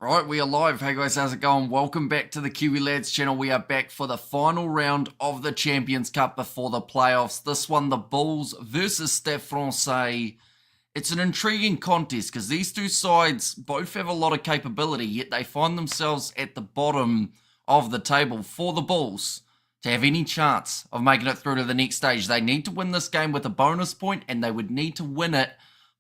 Right, we are live. Hey guys, how's it going? Welcome back to the Kiwi Lads channel. We are back for the final round of the Champions Cup before the playoffs. This one, the Bulls versus STADE Francais. It's an intriguing contest because these two sides both have a lot of capability, yet they find themselves at the bottom of the table. For the Bulls to have any chance of making it through to the next stage, they need to win this game with a bonus point, and they would need to win it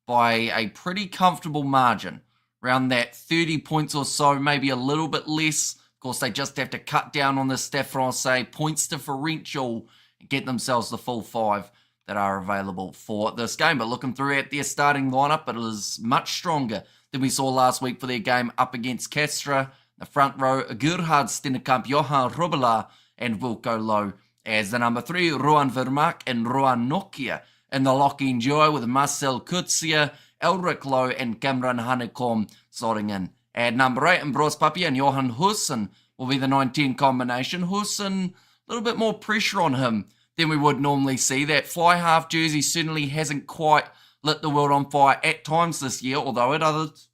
by a pretty comfortable margin. Around that 30 points or so, maybe a little bit less. Of course, they just have to cut down on the STADE Francais points differential and get themselves the full 5 that are available for this game. But looking through at their starting lineup, it is much stronger than we saw last week for their game up against Castra. The front row, Gerhard Stennekamp, Johan Rubela, and Wilco Low as the number 3, Ruan Vermaak and Ruan Nokia. In the locking duo with Marcel Kutsia, Elric Low and Cameron Heineken slotting in. At number 8, Ambros Papi and Johan Husson will be the 9-10 combination. Husson, a little bit more pressure on him than we would normally see. That fly half jersey certainly hasn't quite lit the world on fire at times this year, although at others,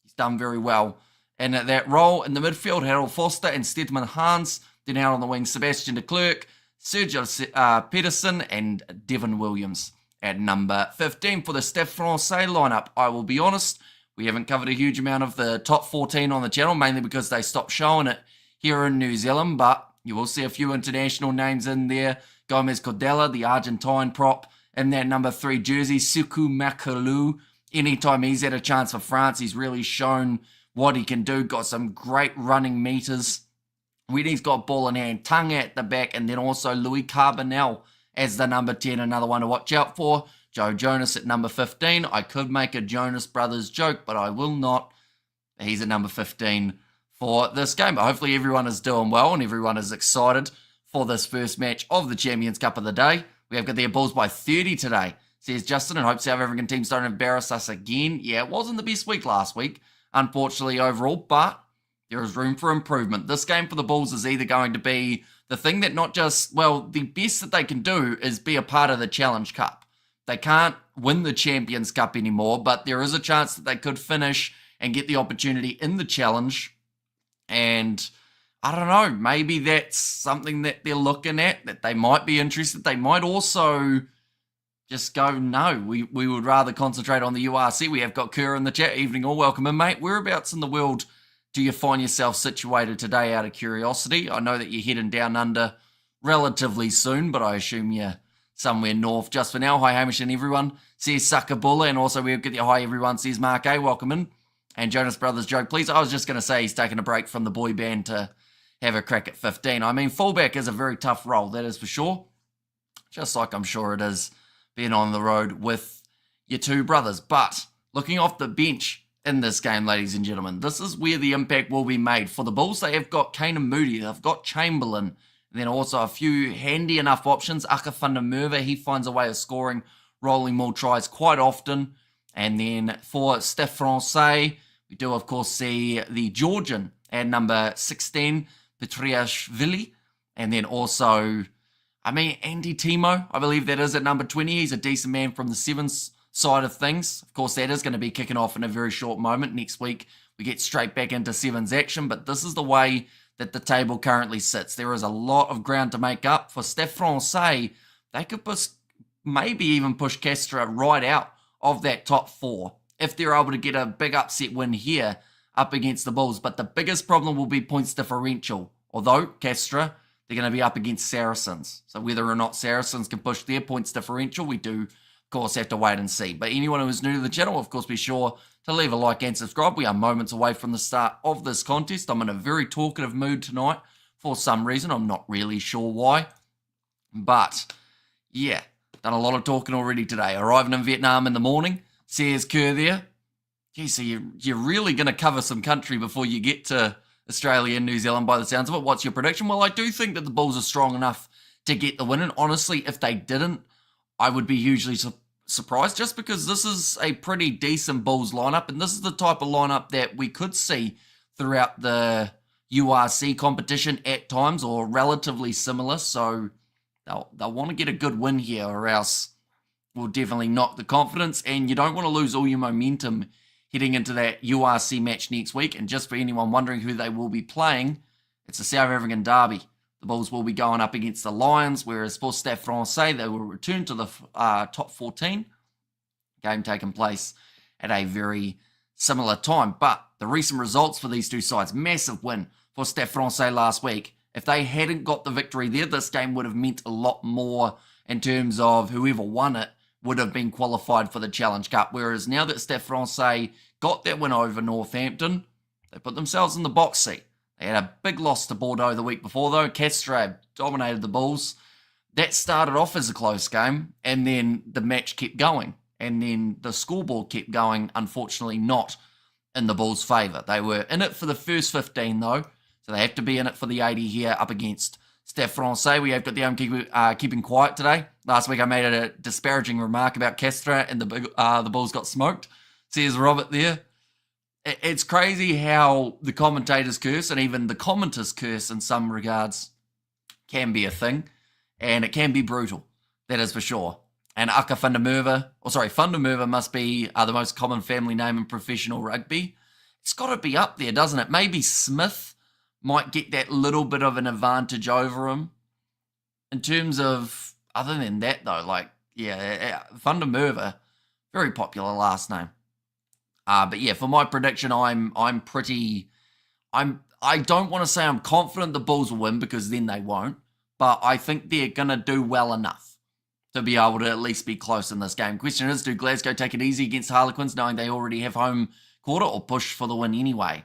he's done very well. And at that role in the midfield, Harold Foster and Stedman Hans. Then out on the wing, Sebastian de Klerk, Sergio Pedersen and Devon Williams. At number 15 for the STADE Francais lineup, I will be honest, we haven't covered a huge amount of the top 14 on the channel, mainly because they stopped showing it here in New Zealand, but you will see a few international names in there. Gomez Cordella, the Argentine prop, in that number 3 jersey, Suku Makalu. Anytime he's had a chance for France, he's really shown what he can do. Got some great running meters. When he's got ball in hand, tongue at the back, and then also Louis Carbonell as the number 10, another one to watch out for. Joe Jonas at number 15. I could make a Jonas Brothers joke, but I will not. He's at number 15 for this game. But hopefully everyone is doing well and everyone is excited for this first match of the Champions Cup of the day. We have got their Bulls by 30 today, says Justin, and hope South African teams don't embarrass us again. Yeah, it wasn't the best week last week, unfortunately, overall, but there is room for improvement. This game for the Bulls is either going to be the thing that not just, well, the best that they can do is be a part of the Challenge Cup. They can't win the Champions Cup anymore, but there is a chance that they could finish and get the opportunity in the Challenge. And I don't know, maybe that's something that they're looking at, that they might be interested. They might also just go, no, we would rather concentrate on the URC. We have got Kerr in the chat. Evening all, welcome in, mate. Whereabouts in the world do you find yourself situated today, out of curiosity? I know that you're heading down under relatively soon, but I assume you're somewhere north just for now. Hi, Hamish and everyone. Says Suckabulla, and also we'll get your hi, everyone. Says Mark A. Welcome in. And Jonas Brothers joke, please. I was just going to say he's taking a break from the boy band to have a crack at 15. I mean, fullback is a very tough role, that is for sure. Just like I'm sure it is being on the road with your two brothers. But looking off the bench in this game, ladies and gentlemen, this is where the impact will be made. For the Bulls, they have got Kane and Moody, they've got Chamberlain, and then also a few handy enough options. Aka van der Merwe, he finds a way of scoring rolling maul tries quite often. And then for STADE Francais, we do of course see the Georgian at number 16, Petriashvili, and then also, I mean, Andy Timo, I believe that is at number 20. He's a decent man from the sevens side of things. Of course, that is going to be kicking off in a very short moment. Next week, we get straight back into sevens action, but this is the way that the table currently sits. There is a lot of ground to make up. For STADE Francais, they could maybe even push Castra right out of that top 4 if they're able to get a big upset win here up against the Bulls. But the biggest problem will be points differential. Although Castra, they're going to be up against Saracens. So whether or not Saracens can push their points differential, we do, of course, have to wait and see. But anyone who is new to the channel, of course, be sure to leave a like and subscribe. We are moments away from the start of this contest. I'm in a very talkative mood tonight for some reason. I'm not really sure why. But, yeah, done a lot of talking already today. Arriving in Vietnam in the morning, says Kerr there. Gee, so you're really going to cover some country before you get to Australia and New Zealand by the sounds of it. What's your prediction? Well, I do think that the Bulls are strong enough to get the win. And honestly, if they didn't, I would be hugely surprised, just because this is a pretty decent Bulls lineup, and this is the type of lineup that we could see throughout the URC competition at times, or relatively similar. So they'll want to get a good win here, or else will definitely knock the confidence, and you don't want to lose all your momentum heading into that URC match next week. And just for anyone wondering who they will be playing, it's the South African Derby. The Bulls will be going up against the Lions, whereas for Stade Francais, they will return to the top 14. Game taking place at a very similar time. But the recent results for these two sides, massive win for Stade Francais last week. If they hadn't got the victory there, this game would have meant a lot more in terms of whoever won it would have been qualified for the Challenge Cup. Whereas now that Stade Francais got that win over Northampton, they put themselves in the box seat. They had a big loss to Bordeaux the week before, though. Castrab dominated the Bulls. That started off as a close game, and then the match kept going. And then the scoreboard kept going, unfortunately not in the Bulls' favour. They were in it for the first 15, though, so they have to be in it for the 80 here up against Stade Francais. We have got the keeping quiet today. Last week I made a disparaging remark about Castra, and the Bulls got smoked. Says Robert there. It's crazy how the commentators curse, and even the commenters curse in some regards, can be a thing, and it can be brutal. That is for sure. And Aka Fundermerwe must be the most common family name in professional rugby. It's got to be up there, doesn't it? Maybe Smith might get that little bit of an advantage over him. In terms of, other than that though, Fundermerwe, very popular last name. But yeah, for my prediction, I don't want to say I'm confident the Bulls will win, because then they won't, but I think they're going to do well enough to be able to at least be close in this game. Question is, do Glasgow take it easy against Harlequins knowing they already have home quarter, or push for the win anyway?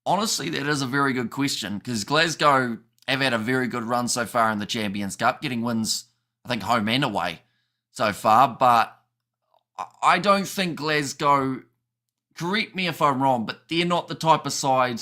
Honestly, that is a very good question, because Glasgow have had a very good run so far in the Champions Cup, getting wins, I think, home and away so far, but I don't think Glasgow, correct me if I'm wrong, but they're not the type of side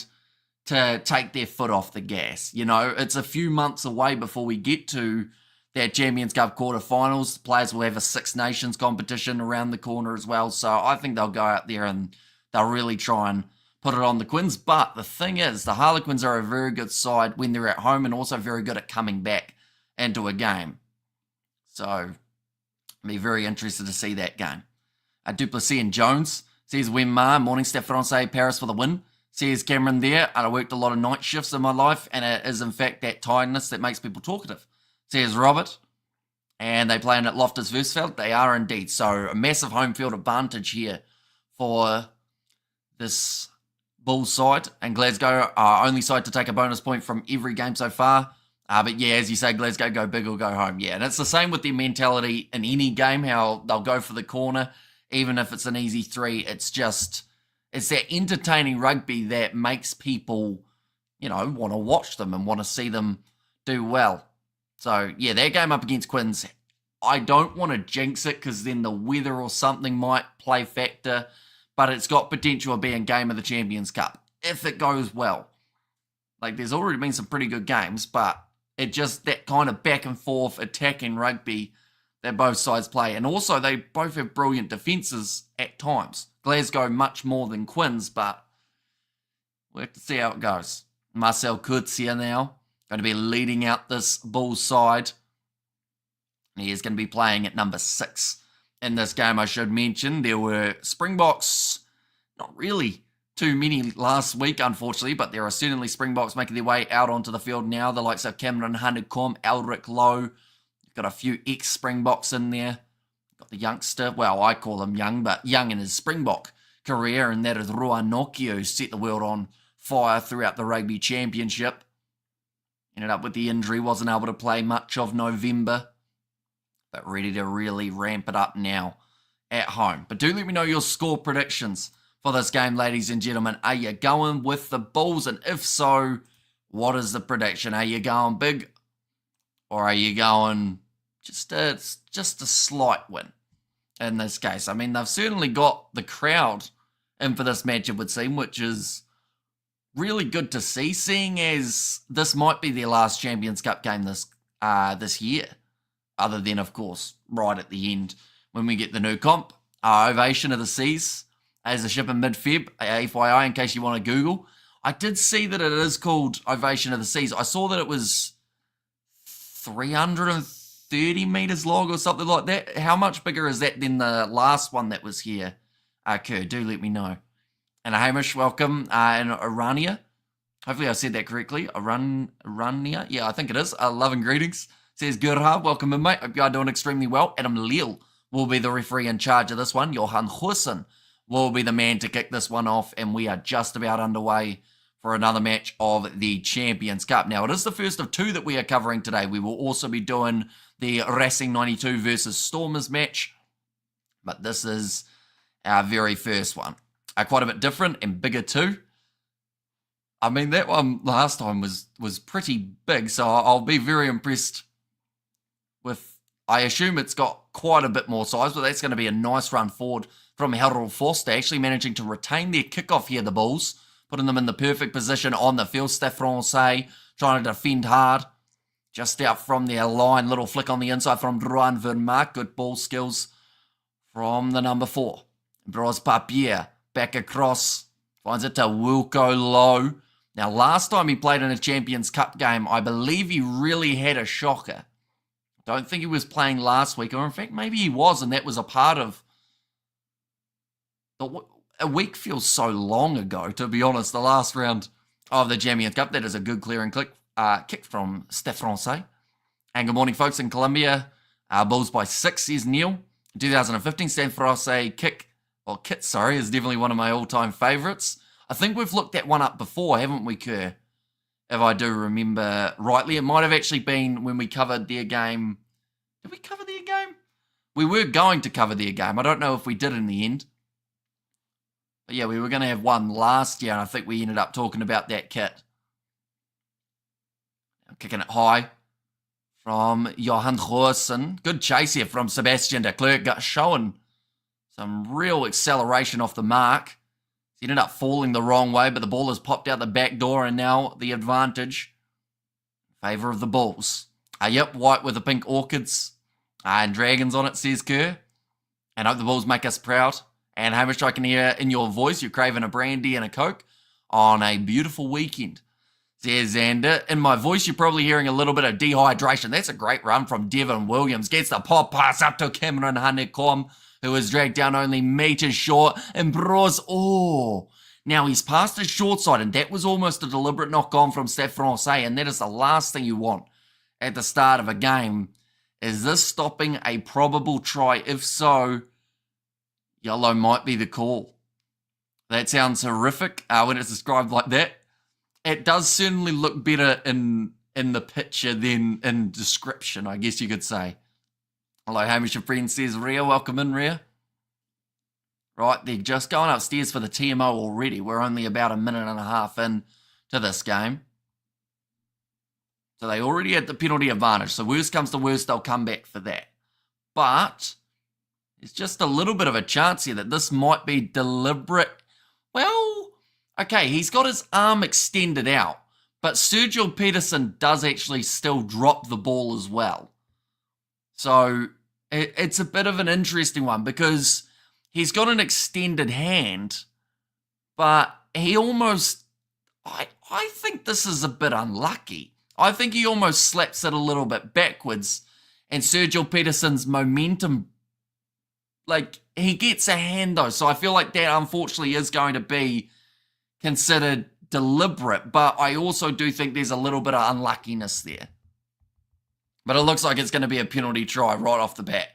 to take their foot off the gas. You know, it's a few months away before we get to that Champions Cup quarterfinals. The players will have a Six Nations competition around the corner as well. So I think they'll go out there and they'll really try and put it on the Quins. But the thing is, the Harlequins are a very good side when they're at home, and also very good at coming back into a game. So I'll be very interested to see that game. Duplessis and Jones says, Wemma, morning, Stade Francais, Paris for the win. Says Cameron there, I worked a lot of night shifts in my life, and it is in fact that tiredness that makes people talkative. Says Robert. And they play in at Loftus Versfeld. They are indeed. So a massive home field advantage here for this Bulls side. And Glasgow are only side to take a bonus point from every game so far. But yeah, as you say, Glasgow go big or go home. Yeah, and it's the same with their mentality in any game, how they'll go for the corner, even if it's an easy three. It's that entertaining rugby that makes people, want to watch them and want to see them do well. So, yeah, that game up against Quins, I don't want to jinx it, because then the weather or something might play factor, but it's got potential of being game of the Champions Cup, if it goes well. Like, there's already been some pretty good games, but it just, that kind of back and forth attacking rugby that both sides play. And also, they both have brilliant defences at times. Glasgow much more than Quins, but we'll have to see how it goes. Marcel Kurtz here now, going to be leading out this Bulls side. He is going to be playing at number 6 in this game. I should mention there were Springboks, not really too many last week, unfortunately, but there are certainly Springboks making their way out onto the field now. The likes of Cameron Heineken, Elric Lowe. You've got a few ex-Springboks in there. Got the youngster, well, I call him young, but young in his Springbok career, and that is Rua Nokia, who set the world on fire throughout the Rugby Championship. Ended up with the injury, wasn't able to play much of November, but ready to really ramp it up now at home. But do let me know your score predictions for this game, ladies and gentlemen. Are you going with the Bulls? And if so, what is the prediction? Are you going big, or are you going just a slight win in this case? I mean, they've certainly got the crowd in for this match, it would seem, which is really good to see, seeing as this might be their last Champions Cup game this year, other than, of course, right at the end when we get the new comp. Ovation of the Seas as a ship in mid-Feb, FYI, in case you want to Google. I did see that it is called Ovation of the Seas. I saw that it was 330 metres long or something like that. How much bigger is that than the last one that was here Kerr, do let me know. And Hamish, welcome. And Arania, hopefully I said that correctly. Arania, yeah, I think it is. Love and greetings. Says Gerhard, welcome in, mate. Hope you are doing extremely well. Adam Leal will be the referee in charge of this one. Johan Hussen will be the man to kick this one off, and we are just about underway for another match of the Champions Cup. Now, it is the first of two that we are covering today. We will also be doing the Racing 92 versus Stormers match, but this is our very first one. Quite a bit different and bigger too. I mean, that one last time was pretty big, so I'll be very impressed with, I assume it's got quite a bit more size, but that's going to be a nice run forward from Harold Foster, actually managing to retain their kickoff here, the Bulls, putting them in the perfect position on the field. Stade Francais trying to defend hard. Just out from their line, little flick on the inside from Rohan Vermaak. Good ball skills from the number 4. Bros Papier back across, finds it to Wilco Low. Now, last time he played in a Champions Cup game, I believe he really had a shocker. Don't think he was playing last week, or in fact, maybe he was, and that was a part of a week feels so long ago, to be honest. The last round of the Champions Cup, that is a good clearing kick from Stade Francais. And good morning, folks in Colombia. Bulls by 6, says Neil. 2015 Stade Francais kit, is definitely one of my all-time favourites. I think we've looked that one up before, haven't we, Kerr? If I do remember rightly. It might have actually been when we covered their game. Did we cover their game? We were going to cover their game. I don't know if we did in the end. But yeah, we were going to have one last year, and I think we ended up talking about that kit. Kicking it high from Johan Goosen. Good chase here from Sebastian de Klerk. Got showing some real acceleration off the mark. He ended up falling the wrong way, but the ball has popped out the back door, and now the advantage in favour of the Bulls. Yep, white with the pink orchids and dragons on it, says Kerr. And hope the Bulls make us proud. And Hamish, I can hear in your voice you're craving a brandy and a Coke on a beautiful weekend, says Xander. In my voice, you're probably hearing a little bit of dehydration. That's a great run from Devon Williams. Gets the pop pass up to Cameron Heineken, who was dragged down only metres short. And Bros, now he's past his short side, and that was almost a deliberate knock-on from Stade Francais, and that is the last thing you want at the start of a game. Is this stopping a probable try? If so, yellow might be the call. That sounds horrific when it's described like that. It does certainly look better in the picture than in description, I guess you could say. Hello, Hamish, your friend, says Rhea. Welcome in, Rhea. Right, they're just going upstairs for the TMO already. We're only about a minute and a half in to this game. So they already had the penalty advantage. So worst comes to worst, they'll come back for that. But there's just a little bit of a chance here that this might be deliberate. Well, okay, he's got his arm extended out, but Sergio Peterson does actually still drop the ball as well. So it's a bit of an interesting one because he's got an extended hand, but he almost, I think this is a bit unlucky. I think he almost slaps it a little bit backwards, and Sergio Peterson's momentum, he gets a hand though, so I feel like that unfortunately is going to be considered deliberate, but I also do think there's a little bit of unluckiness there. But it looks like it's going to be a penalty try right off the bat.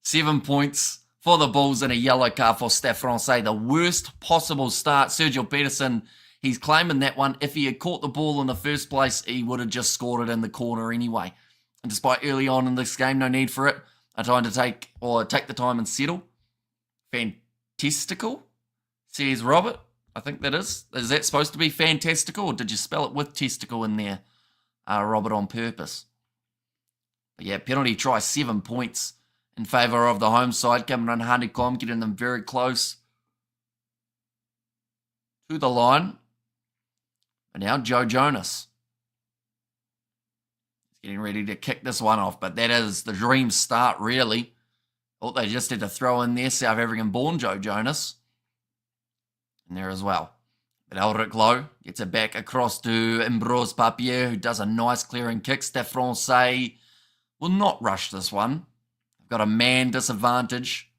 7 points for the Bulls and a yellow card for Stade Francais. The worst possible start. Sergio Peterson, he's claiming that one. If he had caught the ball in the first place, he would have just scored it in the corner anyway. And despite early on in this game, no need for it. I'm trying to take the time and settle. Fantastical, says Robert. I think that is. Is that supposed to be fantastical, or did you spell it with testicle in there, Robert, on purpose? But yeah, penalty try, 7 points in favour of the home side. Cameron Heineken getting them very close to the line. And now Joe Jonas. He's getting ready to kick this one off, but that is the dream start, really. Thought they just had to throw in there South African-born Joe Jonas in there as well. But Elric Lowe gets it back across to Ambroise Papier, who does a nice clearing kick. Stade Francais will not rush this one. They've got a man disadvantage.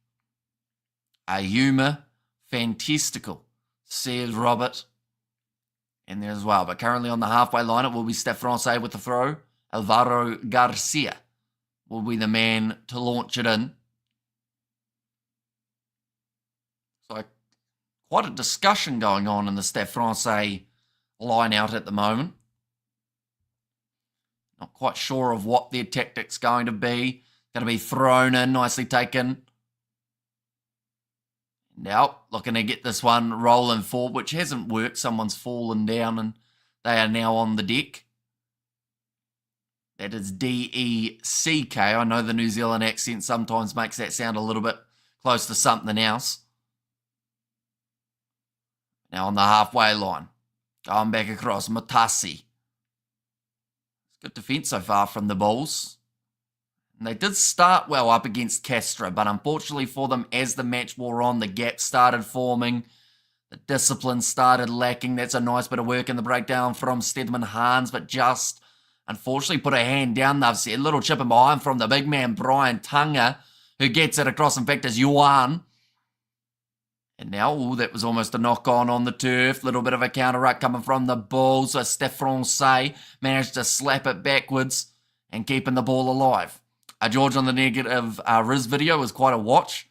Ayuma Fantastical, says Robert. In there as well. But currently on the halfway line, it will be STADE Francais with the throw. Alvaro Garcia will be the man to launch it in. So quite a discussion going on in the STADE Francais line out at the moment. Not quite sure of what their tactic's going to be. Going to be thrown in, nicely taken. Now, looking to get this one rolling forward, which hasn't worked. Someone's fallen down and they are now on the deck. That is D-E-C-K. I know the New Zealand accent sometimes makes that sound a little bit close to something else. Now on the halfway line. Going back across, Matasi. Good defence so far from the Bulls. And they did start well up against Castro, but unfortunately for them, as the match wore on, the gap started forming. The discipline started lacking. That's a nice bit of work in the breakdown from Stedman Hans, but just unfortunately put a hand down. They've said little chip in behind from the big man, Brian Tunga, who gets it across. In fact, as Yuan. And now, that was almost a knock-on the turf. Little bit of a counter-ruck coming from the Bulls. So STADE Francais managed to slap it backwards and keeping the ball alive. George on the negative Riz video was quite a watch.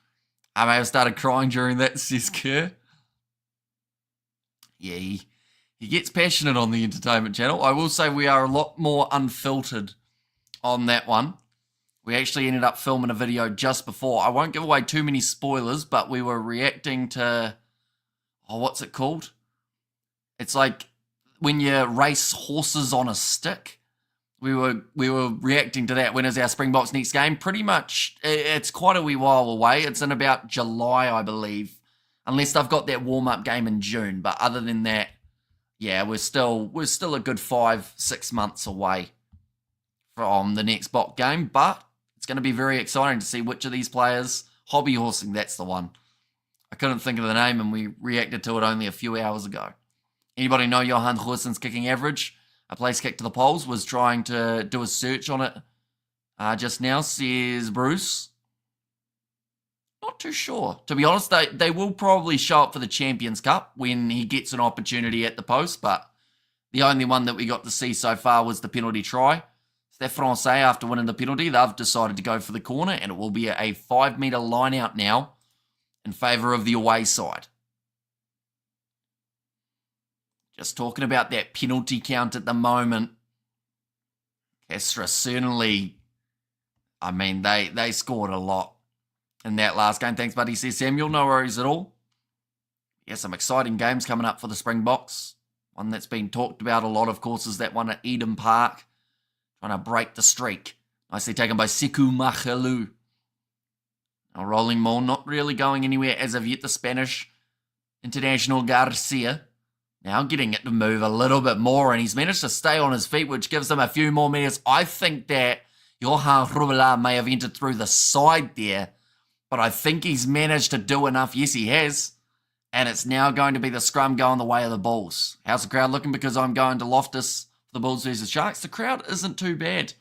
I may have started crying during that, says Kerr. Yeah, he gets passionate on the entertainment channel. I will say we are a lot more unfiltered on that one. We actually ended up filming a video just before. I won't give away too many spoilers, but we were reacting to... Oh, what's it called? It's like when you race horses on a stick. We were reacting to that. When is our Springboks next game? Pretty much, it's quite a wee while away. It's in about July, I believe. Unless they've got that warm-up game in June. But other than that, yeah, we're still a good 5-6 months away from the next Bok game. But it's going to be very exciting to see which of these players, hobby horsing, that's the one. I couldn't think of the name and we reacted to it only a few hours ago. Anybody know Johan Goosen's kicking average? A place kick to the poles. Was trying to do a search on it just now, says Bruce. Not too sure. To be honest, they will probably show up for the Champions Cup when he gets an opportunity at the post, but the only one that we got to see so far was the penalty try. STADE Francais, after winning the penalty, they've decided to go for the corner, and it will be a 5-metre line out now in favour of the away side. Just talking about that penalty count at the moment. Castro certainly, I mean, they scored a lot in that last game. Thanks, buddy, says Samuel. No worries at all. Yeah, some exciting games coming up for the Springboks. One that's been talked about a lot, of course, is that one at Eden Park. Trying to break the streak. Nicely taken by Sekou Machalou. Now rolling more, not really going anywhere as of yet. The Spanish international Garcia. Now getting it to move a little bit more, and he's managed to stay on his feet, which gives him a few more meters. I think that Johan Rubela may have entered through the side there, but I think he's managed to do enough. Yes, he has. And it's now going to be the scrum going the way of the Bulls. How's the crowd looking? Because I'm going to Loftus for the Bulls versus Sharks. The crowd isn't too bad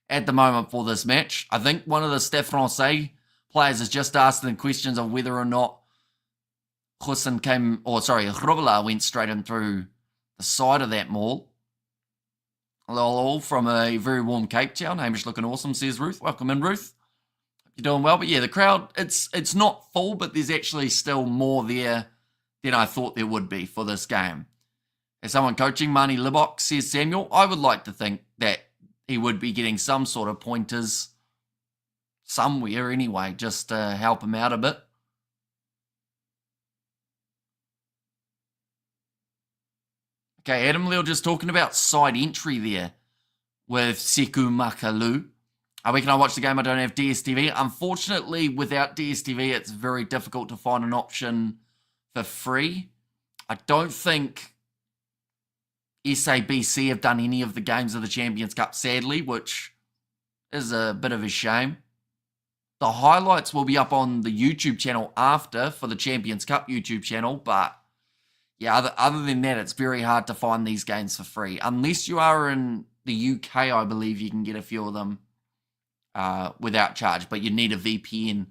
at the moment for this match. I think one of the STADE Francais players has just asked them questions of whether or not Rubela went straight in through the side of that maul. All from a very warm Cape Town. Hamish looking awesome, says Ruth. Welcome in, Ruth. You're doing well. But yeah, the crowd, it's not full, but there's actually still more there than I thought there would be for this game. As someone coaching, Marnie Libok, says Samuel, I would like to think that he would be getting some sort of pointers somewhere anyway, just to help him out a bit. Okay, Adam Leal just talking about side entry there with Sekou Machalou. Where can I watch the game? I don't have DSTV. Unfortunately, without DSTV, it's very difficult to find an option for free. I don't think SABC have done any of the games of the Champions Cup, sadly, which is a bit of a shame. The highlights will be up on the YouTube channel after for the Champions Cup YouTube channel, but yeah, other than that, it's very hard to find these games for free. Unless you are in the UK, I believe you can get a few of them without charge, but you need a VPN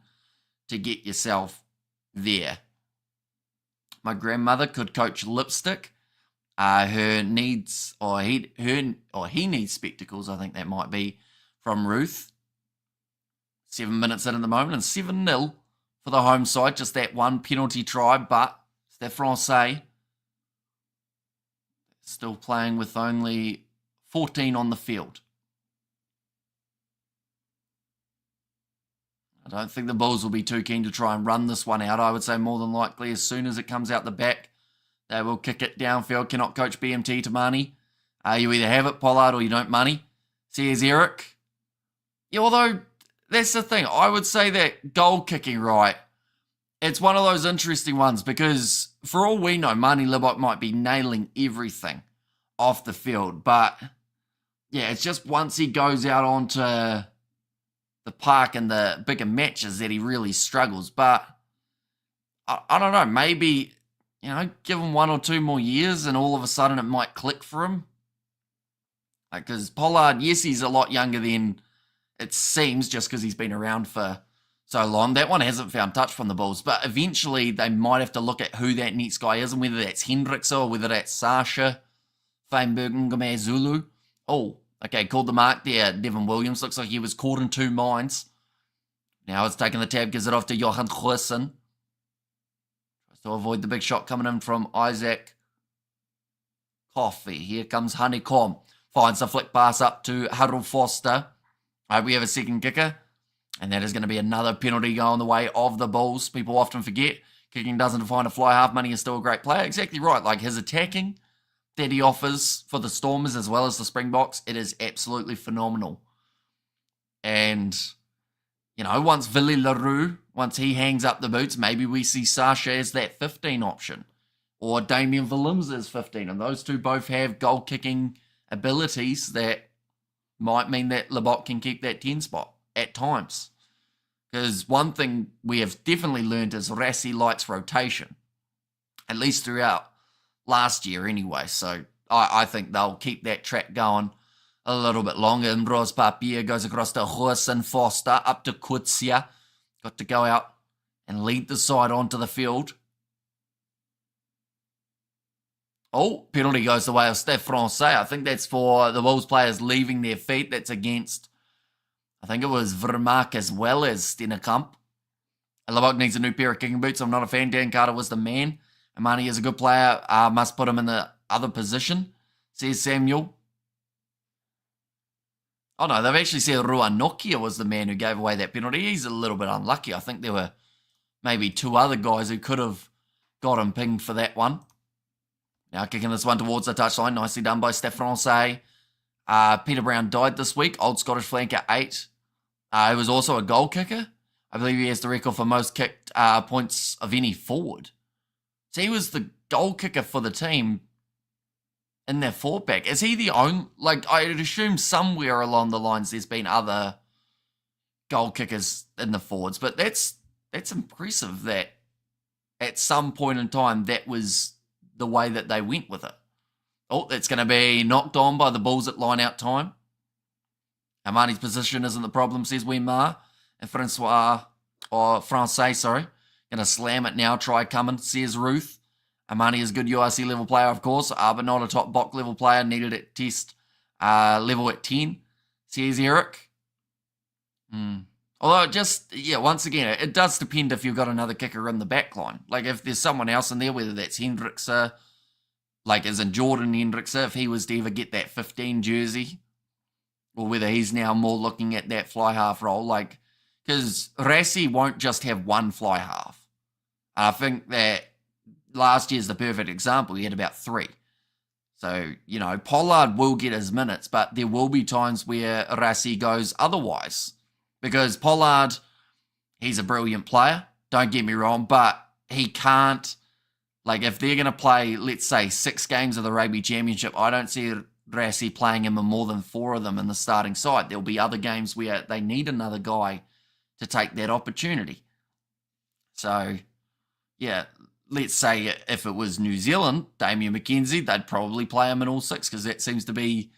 to get yourself there. My grandmother could coach lipstick. He needs spectacles, I think that might be, from Ruth. 7 minutes in at the moment, and 7-0 for the home side. Just that one penalty try, but Stade Francais still playing with only 14 on the field. I don't think the Bulls will be too keen to try and run this one out. I would say more than likely as soon as it comes out the back, they will kick it downfield. Cannot coach BMT to Marnie. You either have it, Pollard, or you don't, Marnie. Says Eric. Yeah, although that's the thing. I would say that goal kicking, right, it's one of those interesting ones because for all we know, Marnie Libok might be nailing everything off the field. But, yeah, it's just once he goes out onto the park and the bigger matches that he really struggles. But I don't know, maybe, give him 1 or 2 more years and all of a sudden it might click for him. Because Pollard, yes, he's a lot younger than it seems just because he's been around for so long. That one hasn't found touch from the Bulls, but eventually they might have to look at who that next guy is and whether that's Hendricks or whether that's Sasha, Feinberg, Ngame, Zulu. Oh, okay, called the mark there. Devin Williams looks like he was caught in 2 minds. Now it's taking the tab, gives it off to Johan Goosen. Tries to avoid the big shot coming in from Isaac Coffey. Here comes Heineken. Finds the flick pass up to Harold Foster. We have a second kicker. And that is going to be another penalty going the way of the Bulls. People often forget kicking doesn't define a fly half. Money is still a great player. Exactly right. Like his attacking that he offers for the Stormers as well as the Springboks, it is absolutely phenomenal. And, once Villy LaRue, once he hangs up the boots, maybe we see Sasha as that 15 option. Or Damien Willems as 15. And those two both have goal-kicking abilities that might mean that Libok can keep that 10 spot at times. Because one thing we have definitely learned is Rassi likes rotation. At least throughout last year anyway. So I think they'll keep that track going a little bit longer. And Rose Papier goes across to Goosen Foster, up to Kutsia. Got to go out and lead the side onto the field. Oh, penalty goes the way of Stade Francais. I think that's for the Bulls players leaving their feet. That's against, I think it was Vermaak as well as Stennekamp. Libok needs a new pair of kicking boots. I'm not a fan. Dan Carter was the man. Amani is a good player. Must put him in the other position, says Samuel. Oh, no, they've actually said Ruan Nokia was the man who gave away that penalty. He's a little bit unlucky. I think there were maybe 2 other guys who could have got him pinged for that one. Now kicking this one towards the touchline. Nicely done by Stade Francais. Peter Brown died this week. Old Scottish flanker 8. He was also a goal kicker. I believe he has the record for most kicked points of any forward. So he was the goal kicker for the team in their forward pack. Is he the only... I'd assume somewhere along the lines there's been other goal kickers in the forwards. But that's impressive that at some point in time that was the way that they went with it. Oh, that's going to be knocked on by the Bulls at line-out time. Armani's position isn't the problem, says Weimar. And Francais, going to slam it now, try coming, says Ruth. Armani is a good URC level player, of course, but not a top BOC level player, needed at test level at 10, says Eric. Although, once again, it does depend if you've got another kicker in the back line. Like, if there's someone else in there, whether that's Hendricks, as in Jordan Hendricks, if he was to ever get that 15 jersey, or whether he's now more looking at that fly half role, because Rassi won't just have one fly half. I think that last year's the perfect example. He had about 3. So, Pollard will get his minutes, but there will be times where Rassi goes otherwise. Because Pollard, he's a brilliant player, don't get me wrong, but he can't, if they're going to play, let's say, 6 games of the Rugby Championship, I don't see Rassi playing him in more than 4 of them in the starting side. There'll be other games where they need another guy to take that opportunity. So, let's say if it was New Zealand, Damien McKenzie, they'd probably play him in all 6 because that seems to be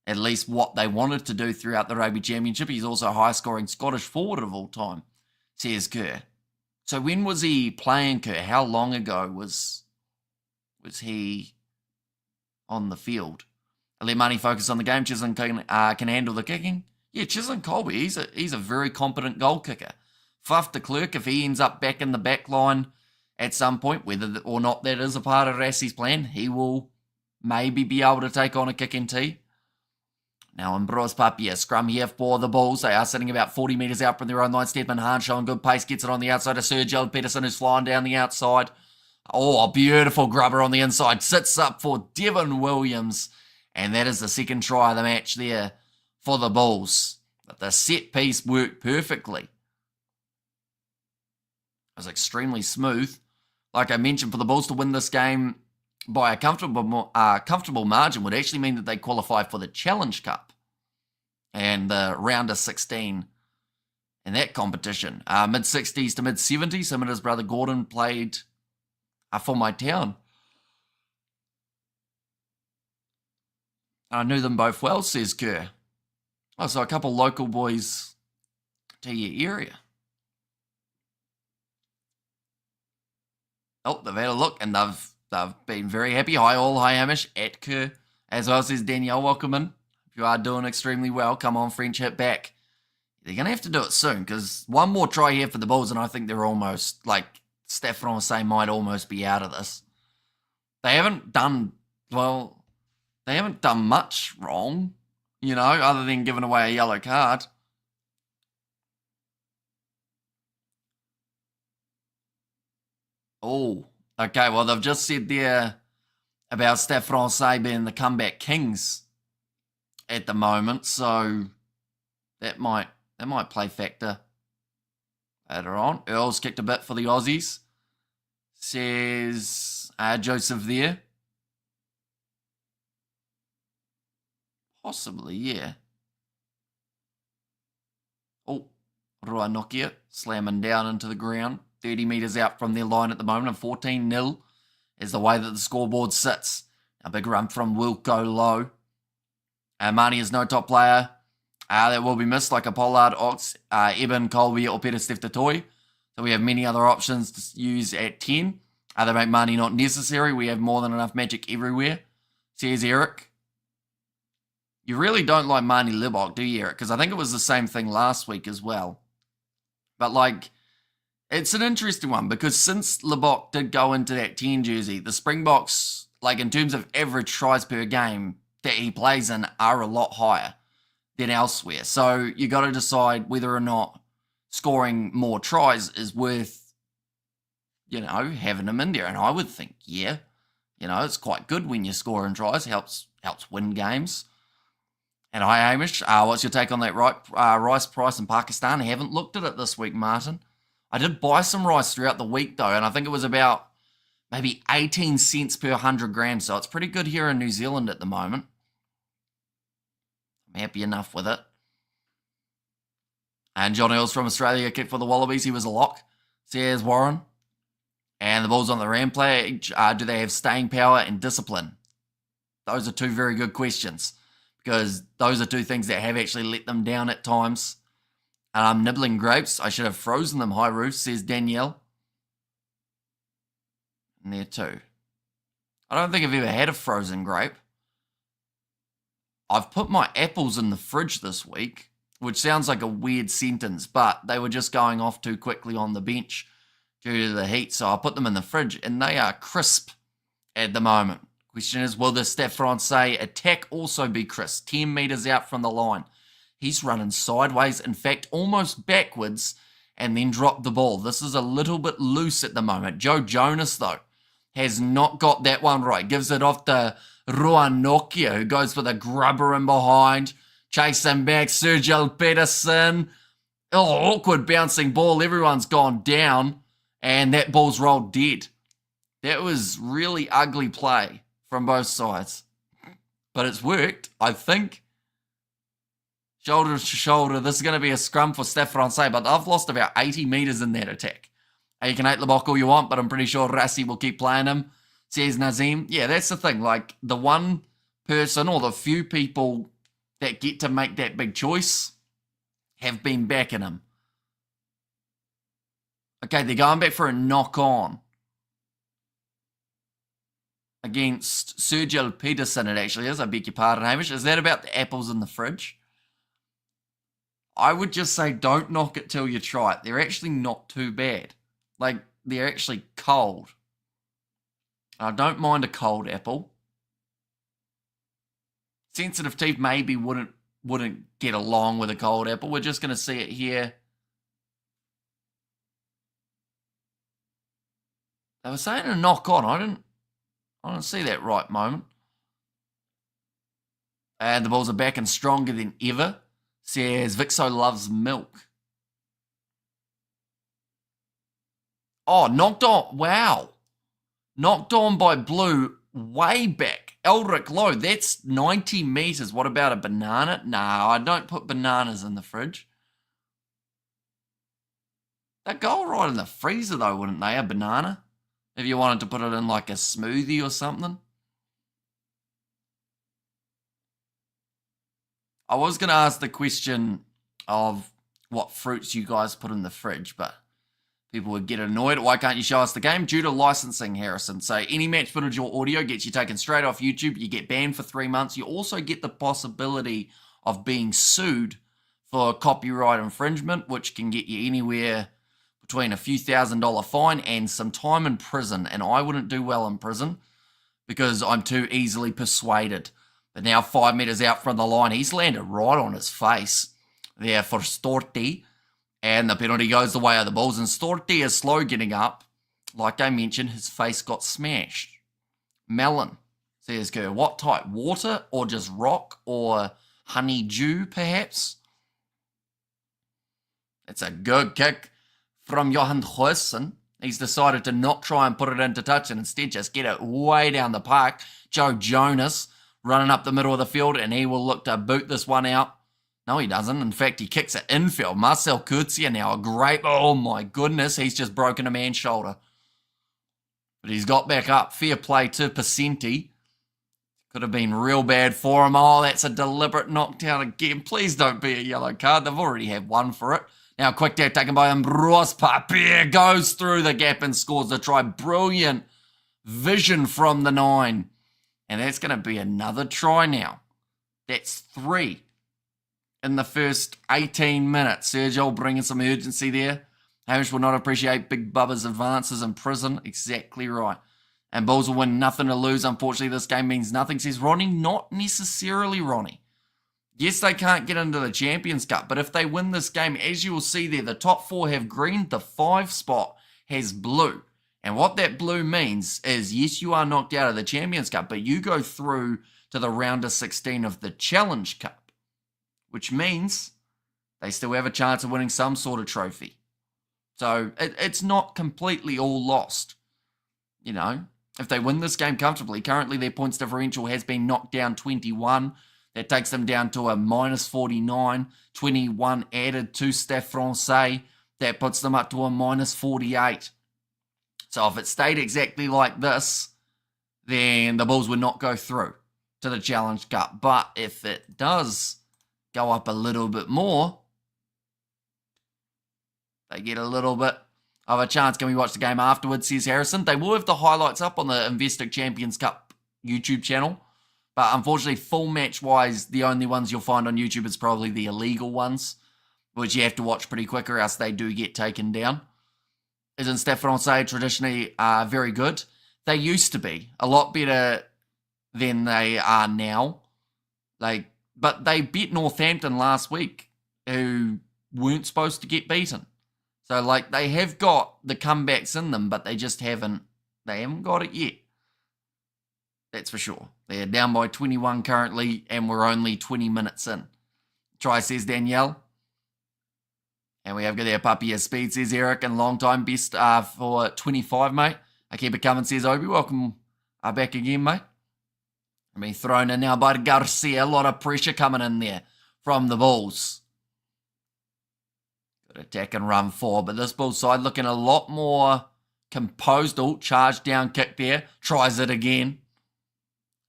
at least what they wanted to do throughout the Rugby Championship. He's also a high-scoring Scottish forward of all time, says Kerr. So when was he playing, Kerr? How long ago was Was he on the field? I let Marnie focus on the game. Chisholm can handle the kicking. Yeah, Chisholm Colby, he's a very competent goal kicker. Fluff de Klerk, if he ends up back in the back line at some point, whether or not that is a part of Rassie's plan, he will maybe be able to take on a kick and tee. Now in Bros Papia, scrum here for the Bulls. They are sitting about 40 metres out from their own line. Stedman Hahn showing good pace, gets it on the outside to Sergio Pedersen, who's flying down the outside. Oh, a beautiful grubber on the inside. Sits up for Devon Williams. And that is the second try of the match there for the Bulls. But the set piece worked perfectly. It was extremely smooth. Like I mentioned, for the Bulls to win this game by a comfortable margin would actually mean that they qualify for the Challenge Cup and the round of 16 in that competition. Mid-60s to mid-70s. Him and his brother Gordon played for my town. I knew them both well, says Kerr. Oh, so a couple local boys to your area. Oh, they've had a look and they've been very happy. Hi all, hi Hamish, at Kerr. As well, says Danielle, welcome in. If you are doing extremely well, come on, French, hit back. They're going to have to do it soon because one more try here for the Bulls and I think they're almost, like, Stade Francais might almost be out of this. They haven't done much wrong, you know, other than giving away a yellow card. Oh, okay, well, they've just said there about Stade Francais being the comeback kings at the moment, so that might play factor later on. Earl's kicked a bit for the Aussies, says Joseph there. Possibly, yeah. Oh, Rua Nokia slamming down into the ground. 30 metres out from their line at the moment, and 14-0 is the way that the scoreboard sits. A big run from Wilco Low. Marnie is no top player. That will be missed, like a Pollard, Ox, Eben, Colby, or Peter Steftatoy. So we have many other options to use at 10. They make Marnie not necessary. We have more than enough magic everywhere, says Eric. You really don't like Marnie Libok, do you, Eric? Because I think it was the same thing last week as well. But, like, it's an interesting one because since Libok did go into that 10 jersey, the Springboks, like, in terms of average tries per game that he plays in, are a lot higher than elsewhere. So you got to decide whether or not scoring more tries is worth, you know, having him in there. And I would think, yeah, you know, it's quite good when you're scoring tries. Helps win games. And hi, Hamish. What's your take on that rice price in Pakistan? I haven't looked at it this week, Martin. I did buy some rice throughout the week, though, and I think it was about maybe 18 cents per 100 grams, so it's pretty good here in New Zealand at the moment. I'm happy enough with it. And John Earls from Australia kicked for the Wallabies. He was a lock, says Warren. And the Bulls on the rampage, do they have staying power and discipline? Those are two very good questions, because those are two things that have actually let them down at times. And I'm nibbling grapes. I should have frozen them, high roof, says Danielle. And there too. I don't think I've ever had a frozen grape. I've put my apples in the fridge this week, which sounds like a weird sentence, but they were just going off too quickly on the bench due to the heat, so I put them in the fridge, and they are crisp at the moment. Question is, will the Stade Francais attack also be crisp? 10 metres out from the line. He's running sideways, in fact, almost backwards, and then dropped the ball. This is a little bit loose at the moment. Joe Jonas, though, has not got that one right. Gives it off to Rua Nokia, who goes for the grubber in behind. Chasing back, Sergio Pedersen. Oh, awkward bouncing ball. Everyone's gone down, and that ball's rolled dead. That was really ugly play from both sides. But it's worked, I think. Shoulder to shoulder. This is going to be a scrum for Stade Francais, but I've lost about 80 metres in that attack. You can hate Libok all you want, but I'm pretty sure Rassi will keep playing him, says Nazim. Yeah, that's the thing. Like, the one person or the few people that get to make that big choice have been backing him. Okay, they're going back for a knock-on. against Sergio Peterson, it actually is. I beg your pardon, Hamish. Is that about the apples in the fridge? I would just say don't knock it till you try it. They're actually not too bad. Like, they're actually cold. I don't mind a cold apple. Sensitive teeth maybe wouldn't get along with a cold apple. We're just going to see it here. They were saying a knock on. I didn't see that right moment. And the Bulls are back and stronger than ever, says Vixo loves milk. Oh, knocked on. Wow. Knocked on by Blue way back. Eldrick Low, that's 90 metres. What about a banana? No, I don't put bananas in the fridge. They'd go right in the freezer though, wouldn't they? A banana? If you wanted to put it in like a smoothie or something. I was going to ask the question of what fruits you guys put in the fridge, but people would get annoyed. Why can't you show us the game? Due to licensing, Harrison. So any match footage or audio gets you taken straight off YouTube. You get banned for 3 months. You also get the possibility of being sued for copyright infringement, which can get you anywhere between a few $1,000 fine and some time in prison. And I wouldn't do well in prison because I'm too easily persuaded. But now 5 metres out from the line, he's landed right on his face there for Storti. And the penalty goes the way of the Bulls. And Storti is slow getting up. Like I mentioned, his face got smashed. Melon, says Kerr. What type? Water or just rock or honeydew, perhaps? It's a good kick from Johan Huijsen. He's decided to not try and put it into touch and instead just get it way down the park. Joe Jonas running up the middle of the field, and he will look to boot this one out. No, he doesn't. In fact, he kicks it infield. Marcel Kurtzia now, a great... Oh, my goodness. He's just broken a man's shoulder. But he's got back up. Fair play to Pacenti. Could have been real bad for him. Oh, that's a deliberate knockdown again. Please don't be a yellow card. They've already had one for it. Now, quick tap taken by Ambros Papier. Goes through the gap and scores the try. Brilliant vision from the 9. And that's going to be another try now. That's 3 in the first 18 minutes. Sergio bringing some urgency there. Hamish will not appreciate Big Bubba's advances in prison. Exactly right. And Bulls will win, nothing to lose. Unfortunately, this game means nothing, says Ronnie. Not necessarily, Ronnie. Yes, they can't get into the Champions Cup, but if they win this game, as you will see there, the top 4 have green, the 5 spot has blue. And what that blue means is, yes, you are knocked out of the Champions Cup, but you go through to the round of 16 of the Challenge Cup, which means they still have a chance of winning some sort of trophy. So it's not completely all lost. You know, if they win this game comfortably, currently their points differential has been knocked down 21. That takes them down to a minus 49, 21 added to Stade Francais. That puts them up to a minus 48. So if it stayed exactly like this, then the Bulls would not go through to the Challenge Cup. But if it does go up a little bit more, they get a little bit of a chance. Can we watch the game afterwards, says Harrison? They will have the highlights up on the Investec Champions Cup YouTube channel. But unfortunately, full match-wise, the only ones you'll find on YouTube is probably the illegal ones, which you have to watch pretty quick or else they do get taken down. Isn't Stade Francais traditionally very good? They used to be a lot better than they are now. But they beat Northampton last week, who weren't supposed to get beaten. So, they have got the comebacks in them, but they haven't got it yet. That's for sure. They're down by 21 currently, and we're only 20 minutes in. Try, says Danielle. And we have got their puppy as speed, says Eric, and long time best for 25, mate. I keep it coming, says Obi. Welcome back again, mate. I mean, thrown in now by Garcia. A lot of pressure coming in there from the Bulls. Good attack and run forward, but this Bulls side looking a lot more composed. Oh, charge down kick there. Tries it again.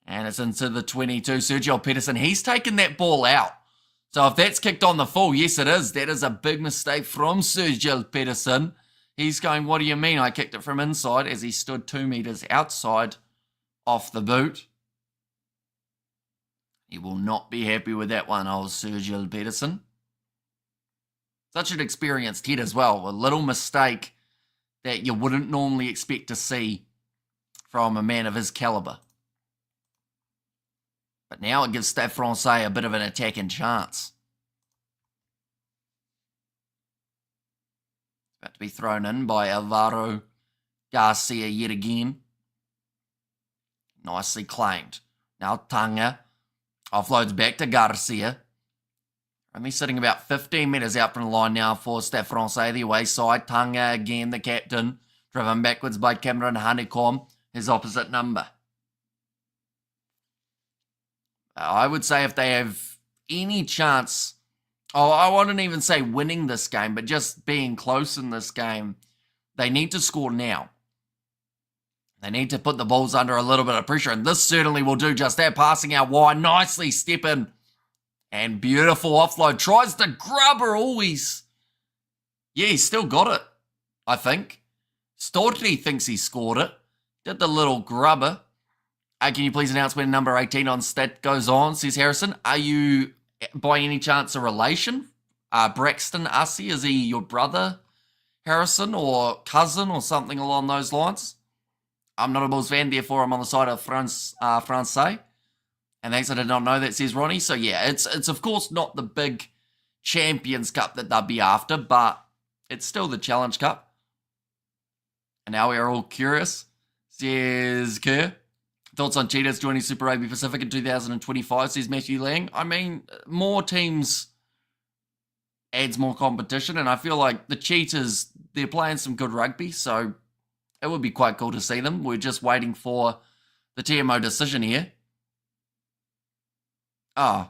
And it's into the 22. Sergio Peterson, he's taken that ball out. So if that's kicked on the full, yes it is. That is a big mistake from Sergio Peterson. He's going, what do you mean? I kicked it from inside as he stood 2 meters outside off the boot. He will not be happy with that one, old Sergio Peterson. Such an experienced head as well. A little mistake that you wouldn't normally expect to see from a man of his caliber. But now it gives Stade Francais a bit of an attacking chance. About to be thrown in by Alvaro Garcia yet again. Nicely claimed. Now Tanga offloads back to Garcia. Only sitting about 15 metres out from the line now for Stade Francais, the away side. Tanga again, the captain, driven backwards by Cameron Heineken, his opposite number. I would say if they have any chance, I wouldn't even say winning this game, but just being close in this game, they need to score now. They need to put the Bulls under a little bit of pressure, and this certainly will do just that. Passing out wide, nicely stepping, and beautiful offload. Tries the grubber always. Yeah, he's still got it, I think. Storty thinks he scored it. Did the little grubber. Can you please announce when number 18 on stat goes on, says Harrison. Are you, by any chance, a relation? Braxton Ussey, is he your brother, Harrison, or cousin, or something along those lines? I'm not a Bulls fan, therefore I'm on the side of Francais. And thanks, I did not know that, says Ronnie. So yeah, it's of course not the big Champions Cup that they'll be after, but it's still the Challenge Cup. And now we are all curious, says Kerr. Thoughts on Cheetahs joining Super Rugby Pacific in 2025, says Matthew Lang. I mean, more teams adds more competition, and I feel like the Cheetahs, they're playing some good rugby, so it would be quite cool to see them. We're just waiting for the TMO decision here. Oh.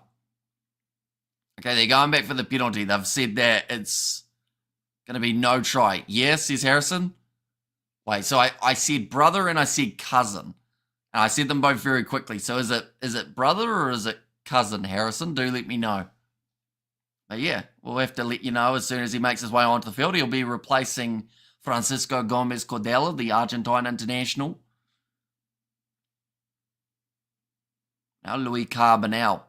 Okay, they're going back for the penalty. They've said that it's going to be no try. Yes, says Harrison. Wait, so I said brother and I said cousin. And I said them both very quickly. So is it brother or is it cousin, Harrison? Do let me know. But yeah, we'll have to let you know as soon as he makes his way onto the field. He'll be replacing Francisco Gomez Cordella, the Argentine international. Now Louis Carbonell.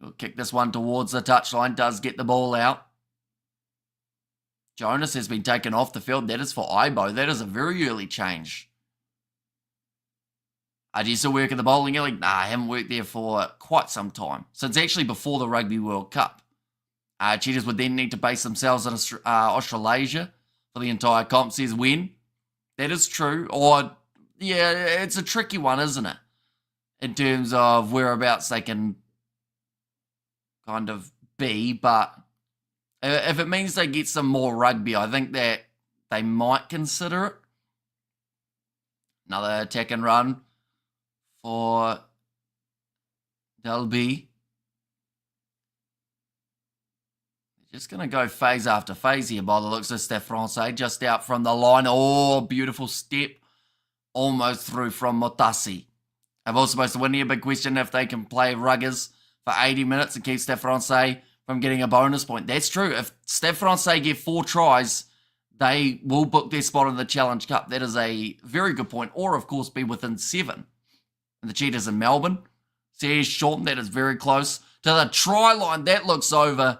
He'll kick this one towards the touchline. Does get the ball out. Jonas has been taken off the field. That is for Ibo. That is a very early change. Do you still work in the bowling alley? Nah, I haven't worked there for quite some time. So it's actually before the Rugby World Cup. Cheetahs would then need to base themselves in Australasia for the entire comp, says when. That is true. Or, yeah, it's a tricky one, isn't it? In terms of whereabouts they can kind of be. But if it means they get some more rugby, I think that they might consider it. Another attack and run for Delby. Just going to go phase after phase here by the looks of Stade Francais. Just out from the line. Oh, beautiful step. Almost through from Motasi. I've also supposed to win here. Big question if they can play ruggers for 80 minutes and keep Stade Francais from getting a bonus point. That's true. If Stade Francais get 4 tries, they will book their spot in the Challenge Cup. That is a very good point. Or, of course, be within 7. And the Cheetahs in Melbourne. Says Shorten. That is very close to the try line. That looks over.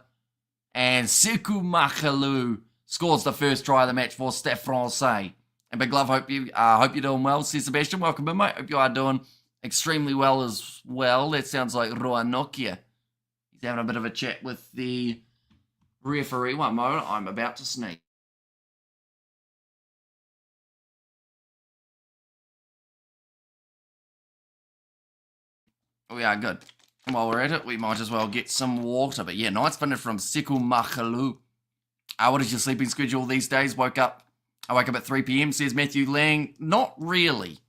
And Sekou Makalu scores the first try of the match for Stade Francais. And Big Love, hope you're doing well, says Sebastian. Welcome in, mate. Hope you are doing extremely well as well. That sounds like Roa Nokia. He's having a bit of a chat with the referee. One moment, I'm about to sneak. We are good. And while we're at it, we might as well get some water. But yeah, nice finish from Sekou Makalu. What is your sleeping schedule these days? I wake up at 3 p.m, says Matthew Lang. Not really.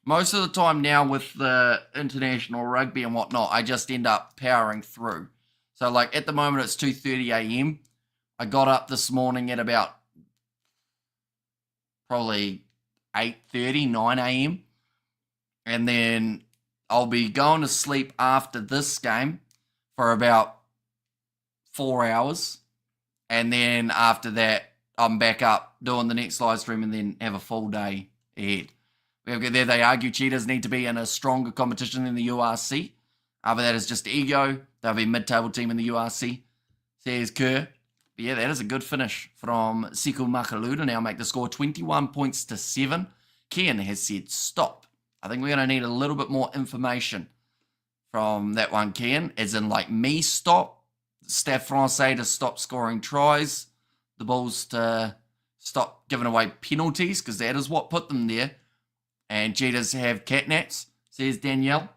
Most of the time now with the international rugby and whatnot, I just end up powering through. So like at the moment it's 2:30 a.m. I got up this morning at about probably 8:30, 9 a.m. And then I'll be going to sleep after this game for about 4 hours. And then after that, I'm back up doing the next live stream and then have a full day ahead. We have there, they argue cheaters need to be in a stronger competition than the URC. But that is just ego. They'll be mid-table team in the URC. Says Kerr. But yeah, that is a good finish from Siku Makaluda. Now make the score 21 points to 7. Ken has said stop. I think we're going to need a little bit more information from that one, Ken. As in, like, me stop. Stade Francais to stop scoring tries. The Bulls to stop giving away penalties, because that is what put them there. And cheaters have catnaps, says Danielle.